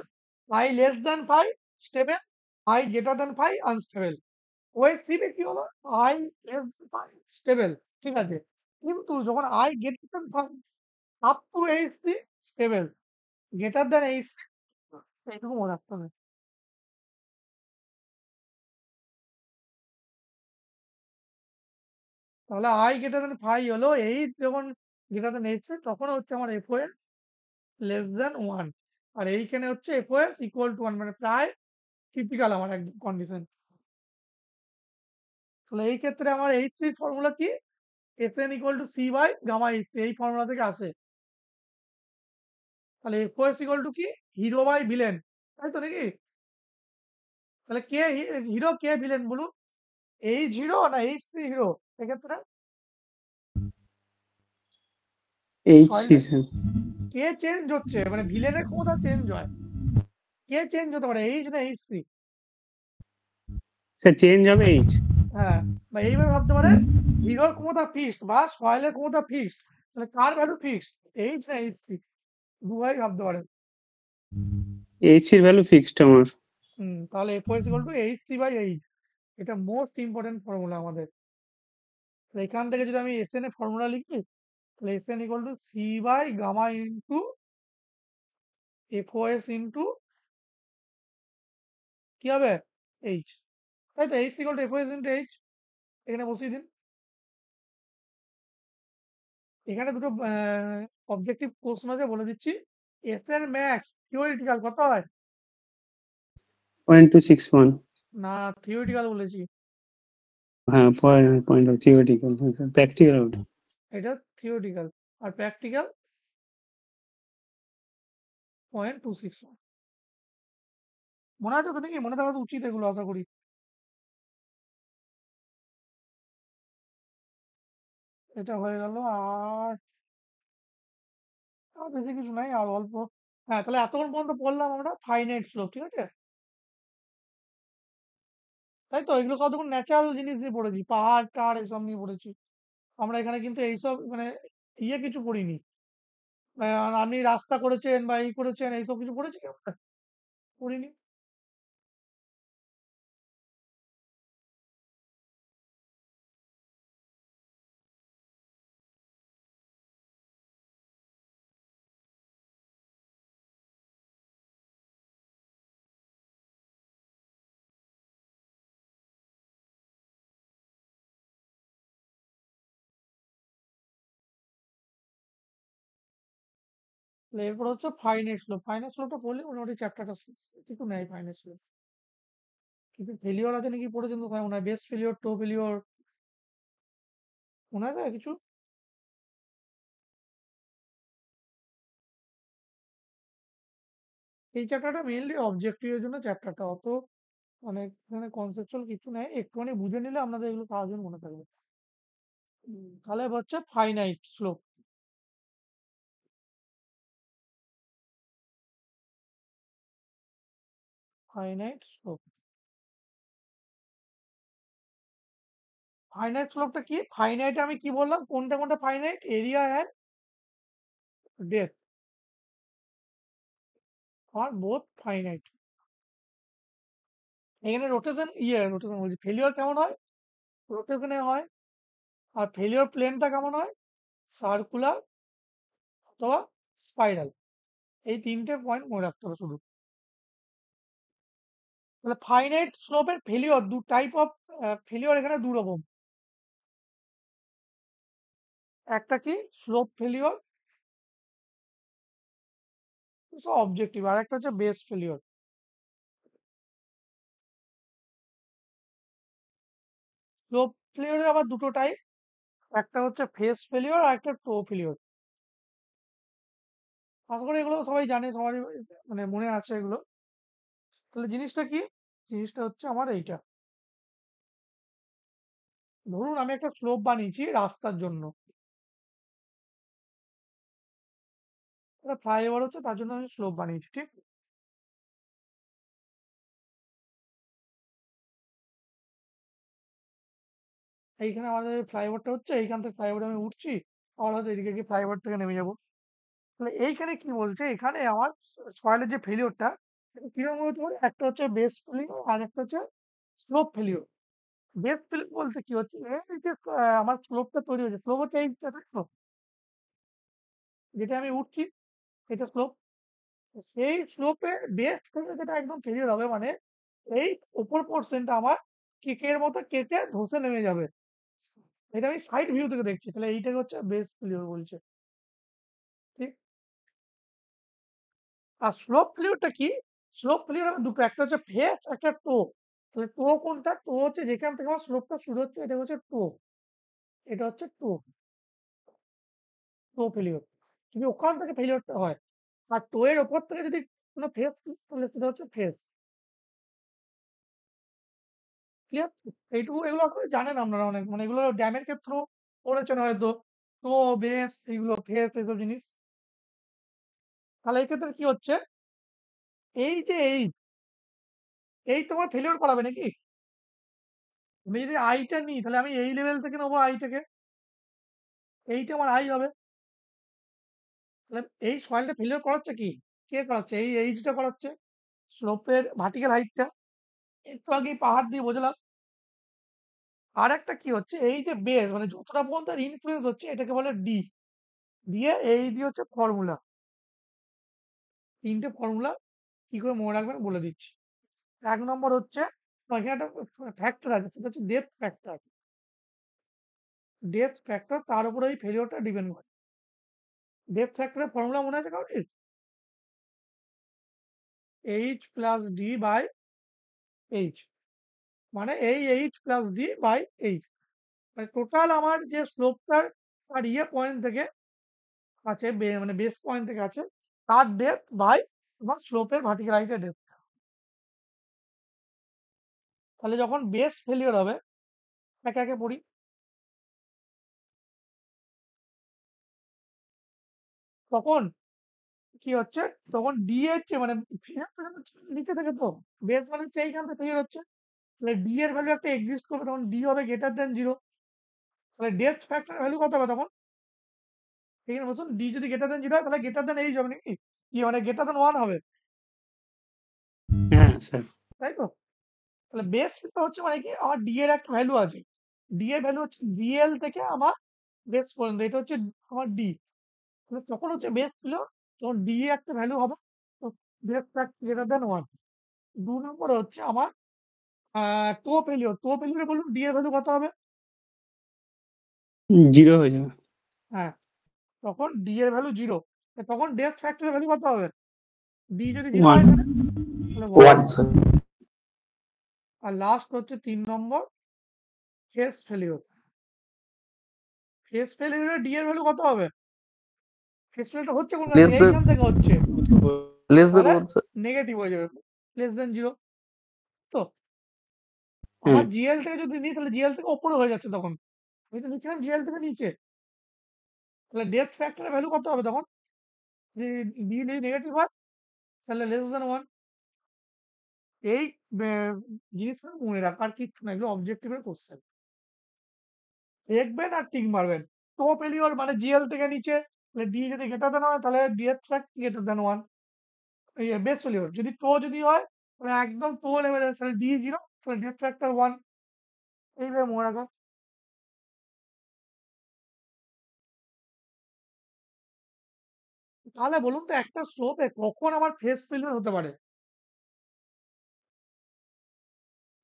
I less than phi stable, I greater than phi unstable. ওয়েস থ্রিতে কি হলো, আই লেস ফাই স্টেবল, ঠিক আছে, কিন্তু যখন I greater than phi up to H three stable, greater than H, এইটুকু মনে রাখতে হবে। তাহলে আই গ্রেটার দ্যান ফাই হলো এইট, যখন গ্রেটার দ্যান এইচ তখন হচ্ছে আমার এফওএস লেস দ্যান ওয়ান, আর এইখানে হচ্ছে এফওএস ইকুয়াল টু ওয়ান, মানে প্রায় টিপিক্যাল আমার একদম কন্ডিশন। তাহলে এই ক্ষেত্রে আমার এইচ থ্রি ফর্মুলা কি, S N equal to C by gamma H three, এই ফর্মুলা থেকে আসে। তাহলে এফওএস ইকুয়াল টু কি, হিরো বাই ভিলেন, তাই তো নাকি? তাহলে কে হিরো কে ভিলেন বলুন, এইচ হিরো না এইচ থ্রি হিরো এক্ষেত্রে? এইচ সয়েলটা সিজন। কে চেঞ্জ হচ্ছে, মানে ভিলেনের ক্ষমতা চেঞ্জ হয়, কে চেঞ্জ হতে পারে, এইচ না এইচ থ্রি? স্যার চেঞ্জ হবে এইচ। হ্যাঁ, বা এইভাবে ভাবতে পারেন, হিরোর ক্ষমতা ফিক্সড বা সয়েলের ক্ষমতা ফিক্সড, তাহলে কার ভ্যালু ফিক্সড, এইচ না এইচ থ্রি? দুভাই ভাবতে পারেন। এইচ এর ভ্যালু ফিক্সড আমার। তাহলে FOS equal to H three by H, এটা মোস্ট ইম্পর্টেন্ট ফর্মুলা আমাদের। তাহলে এখান থেকে যদি আমি এস এন এর ফর্মুলা লিখি, তাহলে S N equal to C by gamma into FOS into কি হবে, এইচ, তাই তো, H equal to FOS into H, এখানে বসিয়ে দিন। এখানে দুটো অবজেক্টিভ প্রশ্ন আছে, বলে দিচ্ছি। এস এন ম্যাক্স থিওরিটিক্যাল কত হয়? 0.261। না, থিওরিটিক্যাল বলেছি। হ্যাঁ, পয়েন্ট থিওরিটিক্যাল, স্যার প্র্যাকটিক্যাল ওটা। এটা থিওরিটিক্যাল, আর প্র্যাকটিক্যাল 0.261। মনে আছে তো নাকি, মনে থাকা তো উচিত এগুলো, আশা করি। এটা হয়ে গেল, আর আর বেশি কিছু নাই, আর অল্প। হ্যাঁ, তাহলে এতক্ষণ পর্যন্ত পড়লাম আমরা ফাইনাইট স্লোপ, ঠিক আছে, তাই তো? এগুলো সব দেখুন ন্যাচারাল জিনিস নিয়ে পড়েছি, পাহাড় টাহাড় এসব নিয়ে পড়েছি আমরা, এখানে কিন্তু এইসব মানে ইয়ে কিছু পড়িনি। আপনি রাস্তা করেছেন বা এই করেছেন এইসব কিছু পড়েছি কি আমরা? পড়িনি। তাহলে এরপর হচ্ছে ফাইনাইট স্লোপ, ফাইনাইট স্লোপটা পড়লে মোটামুটি চ্যাপ্টারটা কিছু নেই ফাইনাইট স্লোপ। কিন্তু ফেলিওর আছে নাকি পড়েছেন তো, মনে হয় বেস্ট ফেলিওর, টো ফেলিওর, মনে আছে কিছু? এই চ্যাপ্টারটা মেইনলি অবজেক্টিভের জন্য, চ্যাপ্টারটা অত মানে এখানে কনসেপচুয়াল কিছু নেই, একটুখানি বুঝে নিলে আপনাদের এগুলো সহজে মনে থাকবে। তাহলে এবার হচ্ছে finite slope. Finite slope, finite স্লোপটা কি, ফাইনাইট আমি কি বললাম, কোনটা কোনটা ফাইনাইট, এরিয়া অ্যান্ড ডেপথ আর বোথ ফাইনাইট। এখানে রোটেশন বলছি, ফেলিওর কেমন হয়, রোটেশনে হয়। আর ফেলিওর প্লেনটা কেমন হয়, সার্কুলার অথবা স্পাইরাল। এই তিনটে পয়েন্ট মনে রাখতে হবে শুধু। তাহলে ফাইনাইট স্লোপের ফেলিওর, দু টাইপ অফ ফেলিওর এখানে দু রকম। একটা কি, স্লোপ ফেলিওর, অবজেক্টিভ, আর একটা হচ্ছে বেস ফেলিওর। স্লোপ ফেলিওরের আবার দুটো টাইপ, একটা হচ্ছে ফেস ফেলিওর আর একটা টো ফেলিওর। আশা করি এগুলো সবাই জানে, সবারই মানে মনে আছে এগুলো। তাহলে জিনিসটা কি? জিনিসটা হচ্ছে আমার এইটা। ধরুন আমি একটা স্লোপ বানিয়েছি রাস্তার জন্য, একটা ফ্লাইওভার হচ্ছে তার জন্য আমি স্লোপ বানিয়েছি, ঠিক? এইখানে আমাদের ফ্লাইওভারটা হচ্ছে, এইখান থেকে ফ্লাইওভারে আমি উঠছি, আবার হয়তো এদিকে গিয়ে ফ্লাইওভার থেকে নেমে যাবো। তাহলে এইখানে কি বলছে, এখানে আমার সয়েলের যে ফেলিওরটা কিরকম হতে পারে, একটা হচ্ছে বেস ফেলিওর আর একটা হচ্ছে স্লোপ ফেলিওর। বেস ফেলিওর বলতে কি হচ্ছে, এই যে আমার স্লোপটা তৈরি হয়েছে, স্লোপ হচ্ছে এইটা, তাই তো? যেটা আমি উঠছি এটা স্লোপ। সেই স্লোপে বেস থেকে যেটা একদম ফেলিওর হবে, মানে এই উপর পোর্শনটা আমার কেকের মতো কেটে ধসে নেমে যাবে। এটা আমি সাইড ভিউ থেকে দেখছি, তাহলে এইটাকে হচ্ছে বেস ফেলিওর বলছে, ঠিক? আর স্লোপ ফেলিওরটা কি? স্লোপ ফেলিওর আমার দুটো, একটা হচ্ছে ফেস, একটা টো। তাহলে টো কোনটা? টো হচ্ছে যেখান থেকে আমার স্লোপটা শুরু হচ্ছে, এটা হচ্ছে টো। এটা হচ্ছে টো, টো ফেলিওর। যদি ওখান থেকে ফেলিওরটা হয়, আর টো এর ওপর থেকে যদি কোনো ফেস, তাহলে সেটা হচ্ছে ফেস। ক্লিয়ার? এইটুকু, এগুলো আসলে জানেন আপনারা অনেক, মানে এগুলো ড্যামের ক্ষেত্রেও পড়েছেন হয়তো। টো, বেস, এগুলো ফেস, এইসব জিনিস। তাহলে এই ক্ষেত্রে কি হচ্ছে, এই যে এই তোমার ফেলিওর করাবে নাকি? আমি যদি আইটা নিই, তাহলে আমি এই লেভেল থেকে নেবো আইটাকে, এইটা আমার আই হবে। তাহলে এই সয়েলটা ফেলিওর করাচ্ছে কি? কে করাচ্ছে? এই এইচটা করাচ্ছে, স্লোপের ভার্টিক্যাল হাইটটা। একটু আগে পাহাড় দিয়ে বোঝালাম। আর একটা কি হচ্ছে, এই যে বেস, মানে যতটা পর্যন্ত ইনফ্লুয়েন্স হচ্ছে এটাকে বলে ডি। দিয়ে এই দিয়ে হচ্ছে ফর্মুলা, তিনটে ফর্মুলা কি করে মনে রাখবেন বলে দিচ্ছি। ১ নম্বর হচ্ছে, এখানে একটা ফ্যাক্টর আছে, সেটা হচ্ছে ডেপথ ফ্যাক্টর। ডেপথ ফ্যাক্টর, তার উপরে এই ফেলিওরটা ডিপেন্ড করে। ডেপথ ফ্যাক্টরের ফর্মুলা মনে আছে কাউকে? H plus D by H, মানে এই H plus D by H, মানে টোটাল আমার যে স্লোপটার আর পয়েন্ট থেকে আছে, মানে বেস পয়েন্ট থেকে আছে, তার ডেপথ বাই তোমার স্লোপের ভার্টিক্যাল হাইটের ডেপথ। তাহলে যখন বেস ফেলিওর হবে, একে একে পড়ি। তখন কি হচ্ছে, তখন ডি এর চেয়ে, মানে নিচে থেকে, তো বেস মানে হচ্ছে এইখান থেকে ফেলিওর হচ্ছে, তাহলে ডি এর ভ্যালু একটা এক্সিস্ট করবে, তখন ডি হবে গ্রেটার দেন 0। তাহলে ডেপথ ফ্যাক্টর ভ্যালু কত হবে তখন? এখানে বলুন, ডি যদি গ্রেটার দেন 0 হয়, তাহলে গ্রেটার দেন এইচ হবে নাকি? কি মানে গ্রেটার দেন 1 হবে, হ্যাঁ স্যার। তাই তো? তাহলে বেস হচ্ছে মানে কি, আমার ডি এর একটা ভ্যালু আছে, ডি এর ভ্যালু হচ্ছে ডিএল থেকে আমার বেস পর্যন্ত, এটা হচ্ছে আমার ডি। তাহলে তখন হচ্ছে বেস ছিল, তখন ডি এ একটা ভ্যালু হবে, তো বেস গ্রেটার দেন 1। 2 নম্বরে হচ্ছে আমার টো ফেলিওর। টো ফেলিওরে বলুন ডি এর ভ্যালু কত হবে? 0 হয়ে যাবে। হ্যাঁ, তখন ডি এর ভ্যালু 0। তখন ডেপথ ফ্যাক্টরের ভ্যালু কত হবে? ডি যদি 0 1। হয় তাহলে, 1। 1 স্যার। আর লাস্ট হচ্ছে 3 নম্বর, ফেস ফেলিওর। ফেস ফেলিওরে ডি এর ভ্যালু কত হবে? ফেস ফেলিওরটা হচ্ছে কোনখান লেস থেকে? দেন এইখান থেকে হচ্ছে, লেস দেন তাহলে 1 স্যার। নেগেটিভ হয়ে যাবে, লেস দেন 0। তো হ্যাঁ। আমার জিএল থেকে যদি নিই, তাহলে জিএল থেকে ওপরে হয়ে যাচ্ছে তখন, আমি তো নিচ্ছিলাম জিএল থেকে নিচে। তাহলে ডেপথ ফ্যাক্টরের ভ্যালু কত হবে তখন? যদি ডি নেগেটিভ হয়, তাহলে লেস দেন 1। এই জিনিসগুলো মনে রাখার কিছু না, এগুলো অবজেক্টিভের কোশ্চেন, দেখবেন আর টিক মারবেন। টো ফেলিওর মানে জিএল থেকে নিচে, তাহলে ডি যদি গ্রেটার দেন হয়, তাহলে ডেপথ ফ্যাক্টর গ্রেটার দেন 1। এই বেস ফেলিওর যদি টো যদি হয়, তাহলে একদম টো লেভেলের, তাহলে ডি 0, তাহলে ডেপথ ফ্যাক্টর 1। এইভাবে মনে রাখা। তাহলে বলুন তো, একটা স্লোপে কখন আমার ফেস ফেলিওর হতে পারে?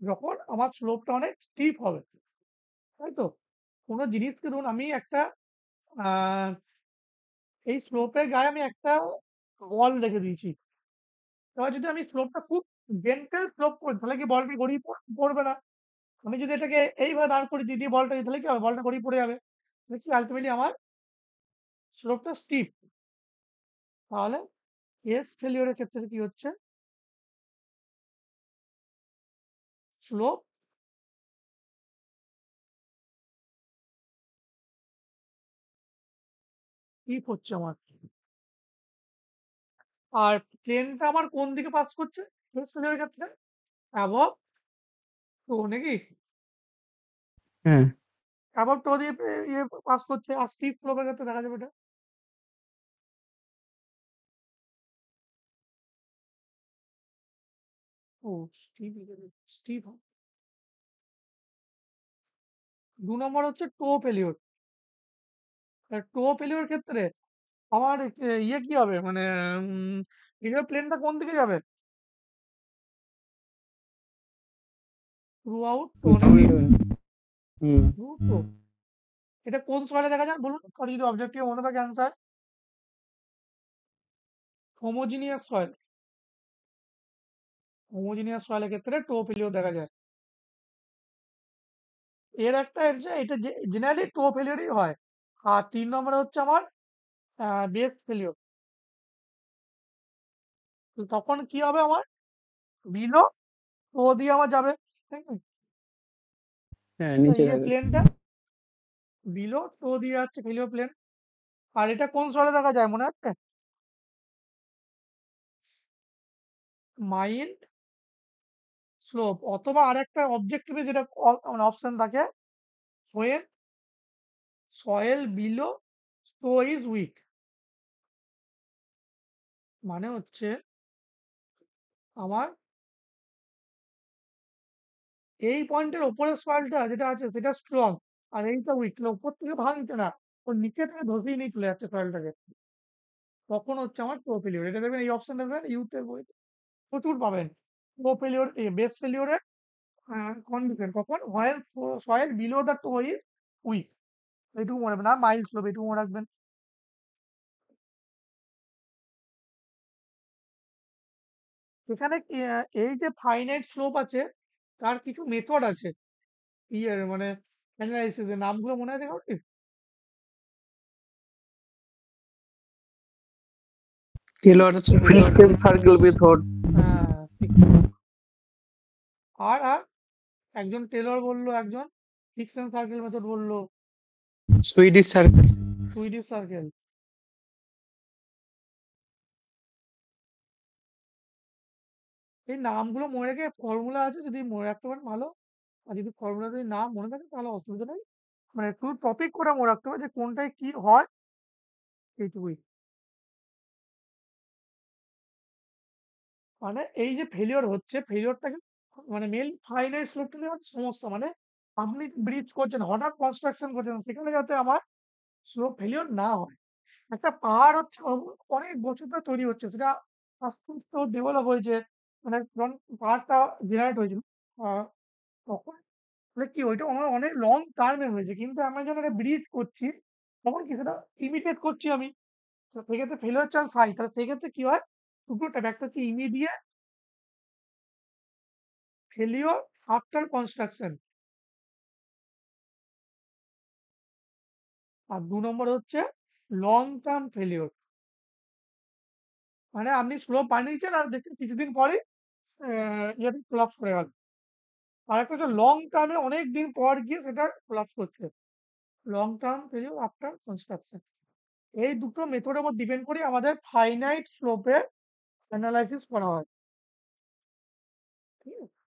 যখন আমার স্লোপটা অনেক স্টিপ হবে, তাই তো? কোনো জিনিসকে ধরুন আমি একটা আহ, এই স্লোপের গায়ে আমি একটা বল রেখে দিয়েছি, এবার যদি আমি স্লোপটা খুব জেন্টেল স্লোপ করি, তাহলে কি বলটা গড়িয়ে পড়বে না? আমি যদি এটাকে এইভাবে দাঁড় করে দিয়ে বলটা, তাহলে কি হবে? বলটা গড়িয়ে পড়ে যাবে। দেখি আলটিমেটলি আমার স্লোপটা স্টিপ। তাহলে কেস ফেলিওরের ক্ষেত্রে কি হচ্ছে, স্লোপ স্টিপ হচ্ছে আমার। আর প্লেনটা আমার কোন দিকে পাস করছে কেস ফেলিওরের ক্ষেত্রে, অ্যাবভ টো নাকি, হ্যাঁ অ্যাবভ টো দিয়ে ইয়ে পাস করছে। আর স্টিপ স্লোপের ক্ষেত্রে দেখা যাবে এটা ও স্টিপ, স্টিপ। 2 নম্বর হচ্ছে টো ফেলিওর। টো ফেলিওর ক্ষেত্রে আমার ইয়ে কি হবে, মানে প্লেনটা কোন দিকে যাবে, থ্রু আউট টো নাকি, হুম থ্রু টো। এটা কোন সয়েলে দেখা যায় বলুন, আর যদি অবজেক্টিভ মনে থাকে অ্যান্সার, হোমোজিনিয়াস সয়েল। হোমোজিনিয়াস সয়েলের ক্ষেত্রে টো ফেলিওর দেখা যায়। এর একটা এটা জেনারেলি টো ফেলিওরই হয়। আর 3 নম্বরে হচ্ছে আমার বেস ফেলিওর। তখন কি হবে আমার, বিলো টো দিয়ে আমার যাবে, তাই না? হ্যাঁ নিচে ইয়ে থাকে। প্লেনটা বিলো টো দিয়ে যাচ্ছে ফেলিওর প্লেন। আর এটা কোন সয়েলে দেখা যায় মনে আছে, মাইল্ড স্লোপ, অথবা আরেকটা অবজেক্টিভে যেটা মানে অপশন থাকে, when soil below to is weak. মানে হচ্ছে আমার এই পয়েন্টের ওপরের সয়েলটা যেটা আছে সেটা স্ট্রং, আর এইটা উইক, উপর থেকে ভাঙছে না, ওর নিচে থেকে ধসিয়ে নিয়ে চলে যাচ্ছে সয়েলটাকে, তখন হচ্ছে আমার টো ফেলিওর। এটা দেখবেন এই অপশন দেখবেন ইউথের বইতে প্রচুর পাবেন। টো ফেলিওর, বেস ফেলিওরের কন্ডিশন কখন, হয় soil below the to is weak. এইটুকু মনে রাখবেন। আর মাইল স্লোপ এইটুকু মনে রাখবেন। এখানে এই যে ফাইনাইট স্লোপ আছে, তার কিছু মেথড আছে ইয়ে মানে অ্যানালাইসিস এর, নামগুলো মনে আছে কাউকে? Taylor fixed circle method. হ্যাঁ ঠিক। আর একজন টেলর বললো, একজন ফিকশন সার্কেল মেথড বললো, সুইডিশ সার্কেল। Swedish circle. এই নামগুলো মনে রেখে, ফর্মুলা আছে যদি মনে রাখতে পারেন ভালো। আর যদি ফর্মুলা যদি নাম মনে থাকে তাহলে অসুবিধা নেই, মানে শুধু টপিক করে মনে রাখতে হবে যে কোনটায় কি হয়, এইটুকুই। মানে এই যে ফেলিওর হচ্ছে, ফেলিওরটাকে মানে মেন ফাইনাইট স্লোপটা নিয়ে হচ্ছে সমস্যা। মানে আপনি ব্রিজ করছেন, হঠাৎ কনস্ট্রাকশন করছেন, সেখানে যাতে আমার স্লোপ ফেলিওর না হয়। একটা পাহাড় হচ্ছে অনেক বছর ধরে তৈরি হচ্ছে, সেটা আস্তে আস্তে ডেভেলপ হয়েছে, মানে যখন পাহাড়টা জেনারেট হয়েছিল তখন মানে কি ওইটা আমার অনেক লং টার্মে হয়েছে, কিন্তু আমি যখন একটা ব্রিজ করছি তখন কি সেটা ইমিটেট করছি আমি, তো সেক্ষেত্রে ফেলিওর চান্স হাই। তাহলে সেক্ষেত্রে কি হয়, দুটো টাইপ, একটা হচ্ছে ইমিডিয়েট ফেলিওর আফটার কনস্ট্রাকশন, আর 2 নম্বর হচ্ছে লং টার্ম ফেলিওর। মানে আপনি স্লোপ বানিয়েছেন আর দেখছেন কিছুদিন পরে ইয়েটা কোলাপস করে গেল। আর একটা হচ্ছে লং টার্মে অনেক দিন পর গিয়ে সেটা কোলাপস করছে, long term failure after construction. এই দুটো মেথডের উপর ডিপেন্ড করে আমাদের ফাইনাইট স্লোপের অ্যানালাইসিস করা হয়। ঠিক আছে?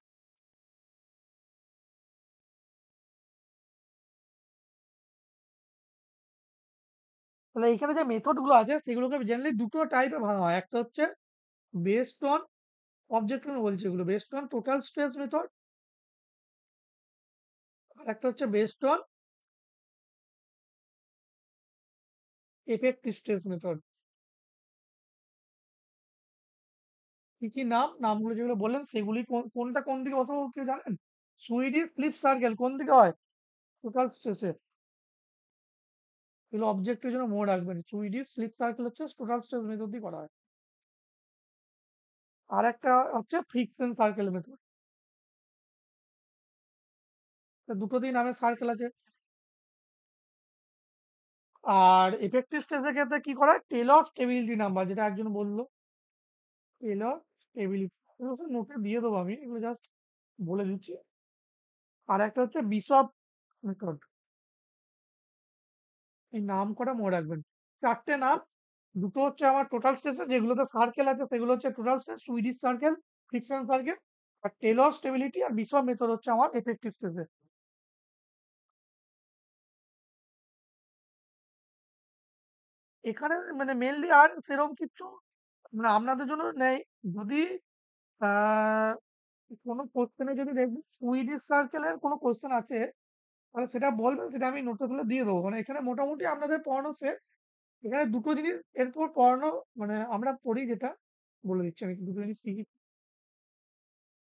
তাহলে এইখানে যে মেথড গুলো আছে সেগুলোকে জেনারেলি দুটো টাইপে ভাঙা হয়। একটা হচ্ছে বেসড অন অবজেক্ট, বলছি এগুলো based on total stress method, আর একটা হচ্ছে based on effective stress method. কি কি নাম, নামগুলো যেগুলো বললেন সেগুলি কোনটা কোন দিকে বসাবো কেউ জানেন? সুইডিশ স্লিপ সার্কেল কোন দিকে হয়, টোটাল স্ট্রেসে। এগুলো অবজেক্টের জন্য মনে রাখবেন, সুইডিশ স্লিপ সার্কেল হচ্ছে টোটাল স্ট্রেস মেথড দিয়ে করা হয়। আর একটা হচ্ছে ফ্রিকশন সার্কেল মেথড। দুটো দিন নামে সার্কেল আছে। আর এফেক্টিভ স্ট্রেসের ক্ষেত্রে কি করা হয়, টেলর স্টেবিলিটি নাম্বার, যেটা একজন বললো, টেলর স্টেবিলিটি, নোটে দিয়ে দেবো আমি, এগুলো জাস্ট বলে দিচ্ছি। আর একটা হচ্ছে বিশপ মেথড, এই নাম কটা মনে রাখবেন, চারটে নাম। দুটো হচ্ছে আমার টোটাল স্ট্রেসে, যেগুলোতে সার্কেল আছে সেগুলো হচ্ছে total stress, Swedish circle, friction circle. আর টেলর স্টেবিলিটি আর বিশপ মেথড হচ্ছে আমার এফেক্টিভ স্ট্রেসে। এখানে মানে মেনলি আর সেরকম কিছু মানে আপনাদের জন্য নেই। যদি আহ কোনো কোশ্চেনে যদি দেখবেন সুইডিশ সার্কেলের কোনো কোশ্চেন আছে, তাহলে সেটা বলবেন, সেটা আমি নোটে তুলে দিয়ে দেবো। মানে এখানে মোটামুটি আপনাদের পড়ানো শেষ। এখানে দুটো জিনিস এরপর পড়ানো, মানে আমরা পড়ি যেটা, বলে দিচ্ছি আমি দুটো জিনিস কি কি,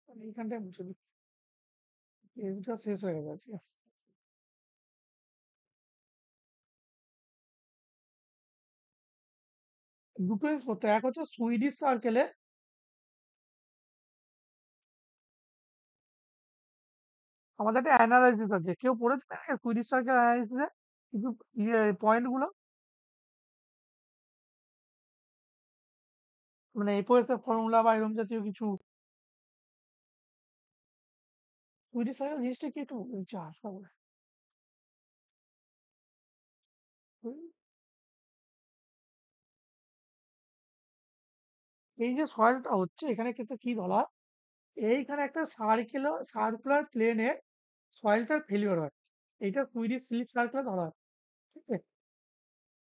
মানে এইখানটায় মুছে দিচ্ছি, পেজটা শেষ হয়ে গেছে। দুটো জিনিস পড়তে হয়। এক হচ্ছে সুইডিশ সার্কেলে আমাদের একটা অ্যানালাইসিস আছে, কেউ পড়েছে সুইডিশ সার্কেল অ্যানালাইসিসে কিছু পয়েন্ট গুলো, মানে এপোএস এর ফর্মুলা বা এরকম জাতীয় কিছু। সুইডিশ সার্কেল জিনিসটা কি একটু বলছি আসবো। এই যে সয়েলটা হচ্ছে এখানে ক্ষেত্রে কি বলা হয়, এইখানে একটা সার্কুলার প্লেনে সয়েলটার ফেলিওর হয়, এইটা সুইডিশ স্লিপ সার্কেলে ধরা হয়। ঠিক আছে,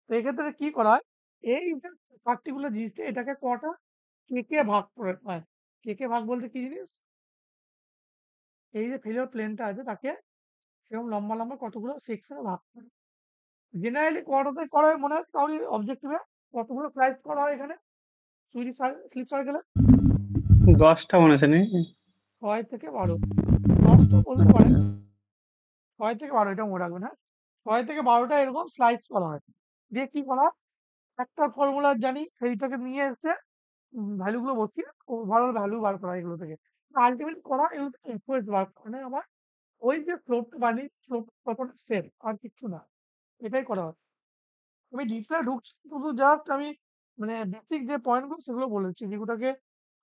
তো এক্ষেত্রে কি করা হয়, এই যে পার্টিকুলার জিনিসটা এটাকে কটা কেকে ভাগ করে হয়। কেকে ভাগ বলতে কি জিনিস, এই যে ফেলিওর প্লেনটা আছে তাকে সেরকম লম্বা লম্বা কতগুলো সেকশনে ভাগ করে। জেনারেলি কটাতে করা হয় মনে হয় কারোর অবজেক্টিভে, কতগুলো স্লাইস করা হয় এখানে সুইডিশ স্লিপ সার্কেলে? 10টা মনে আছে নাকি? 6 থেকে 12, 10 তো বলতে পারেন, 6 থেকে 12 এটা মনে রাখবেন। হ্যাঁ, 6 থেকে 12টা এরকম স্লাইস করা হয়। দিয়ে কি করা হয়, একটা ফর্মুলা জানি সেইটাকে নিয়ে এসে ভ্যালু গুলো বসিয়ে ওভারঅল ভ্যালু বার করা হয় এগুলো থেকে। আলটিমেটলি করা এগুলো থেকে ইকুয়েট বার করা, মানে আমার ওই যে স্লোপটা বানিয়ে স্লোপ কতটা সেফ আর কিছু না, এটাই করা হয়। আমি ডিটেলে ঢুকছি, শুধু জাস্ট আমি মানে বেসিক যে পয়েন্টগুলো সেগুলো বলেছি, যেগুলোকে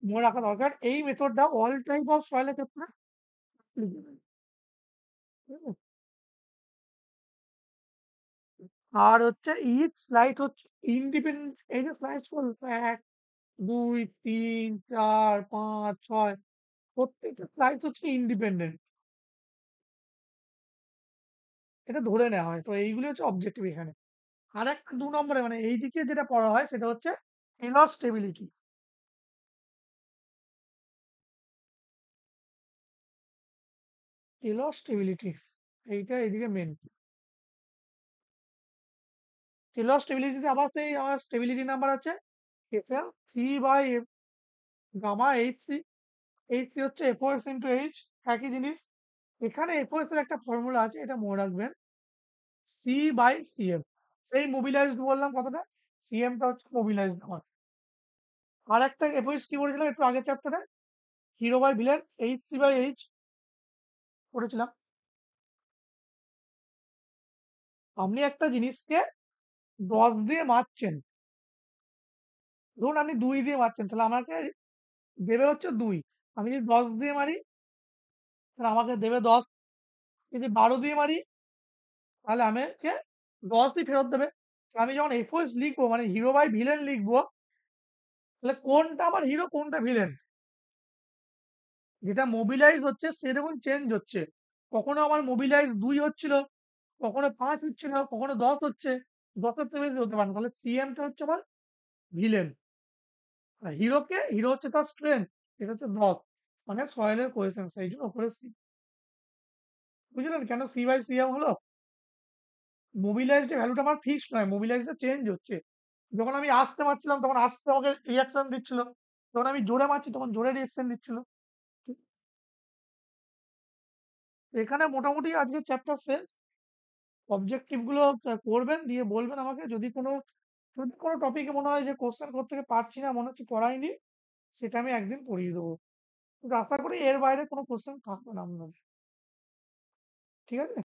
মনে রাখা দরকার। এই মেথডটা অল টাইপ অফ সয়েলের ক্ষেত্রে applicable, ঠিক আছে? আর হচ্ছে ইচ স্লাইড হচ্ছে ইন্ডিপেন্ডেন্ট, এই যে স্লাইড করলো 1 2 3 4 5 6, প্রত্যেকটা স্লাইড হচ্ছে ইন্ডিপেন্ডেন্ট, এটা ধরে নেওয়া হয়। তো এইগুলি হচ্ছে অবজেক্টিভ এখানে। আর একটা 2 নম্বরে মানে এইদিকে যেটা পড়া হয় সেটা হচ্ছে টেলর স্টেবিলিটি। টেলর স্টেবিলিটি এইটা এদিকে মেন। টেলর স্টেবিলিটিতে আবার সেই আমার স্টেবিলিটি নাম্বার আছে FL C by gamma H C. H C হচ্ছে এফওএস ইন্টু এইচ, একই জিনিস। এখানে এফওএস এর একটা ফর্মুলা আছে, এটা মনে রাখবেন, সি বাই সিএম। সেই মোবিলাইজড বললাম কথাটা, সিএমটা হচ্ছে মোবিলাইজড আমার। আর একটা এফওএস কি বলেছিলাম একটু আগের চ্যাপ্টারে, hero by villain, H C by H পড়েছিলাম। আপনি একটা জিনিসকে 10 দিয়ে মারছেন, ধরুন আপনি 2 দিয়ে মারছেন, তাহলে আমাকে দেবে হচ্ছে 2। আমি যদি 10 দিয়ে মারি তাহলে আমাকে দেবে 10। যদি 12 দিয়ে মারি তাহলে আমাকে 10ই ফেরত দেবে। তাহলে আমি যখন এফওএস লিখবো মানে হিরো বাই ভিলেন লিখবো, তাহলে কোনটা আমার হিরো কোনটা ভিলেন, যেটা মোবিলাইজ হচ্ছে সে দেখুন চেঞ্জ হচ্ছে। কখনো আমার মোবিলাইজ 2 হচ্ছিল, কখনো 5 হচ্ছিল, কখনো 10 হচ্ছে, 10-এর থেকে বেশি হতে পারে না। তাহলে সিএমটা হচ্ছে আমার ভিলেন। আর হিরো হচ্ছে তার স্ট্রেংথ, এটা হচ্ছে 10, মানে সয়েলের কোএফিসিয়েন্ট, এই জন্য উপরে সি। বুঝলেন কেন সি বাই সিএম হলো? মোবিলাইজড ভ্যালুটা আমার ফিক্সড নয়, মোবিলাইজটা চেঞ্জ হচ্ছে। যখন আমি আসতে মারছিলাম তখন আসতে আমাকে রিয়াকশন দিচ্ছিল, যখন আমি জোরে মারছি তখন জোরে রিয়াকশন দিচ্ছিল। ঠিক- এখানে মোটামুটি আজকে চ্যাপ্টার শেষ। অবজেক্টিভ গুলো করবেন, দিয়ে বলবেন আমাকে যদি কোনো টপিকে মনে হয় যে কোশ্চেন করতে পারছি না, মনে হচ্ছে পড়াইনি, সেটা আমি একদিন পড়িয়ে দেবো। কিন্তু আশা করি এর বাইরে কোনো কোশ্চেন থাকবে না আপনাদের। ঠিক আছে?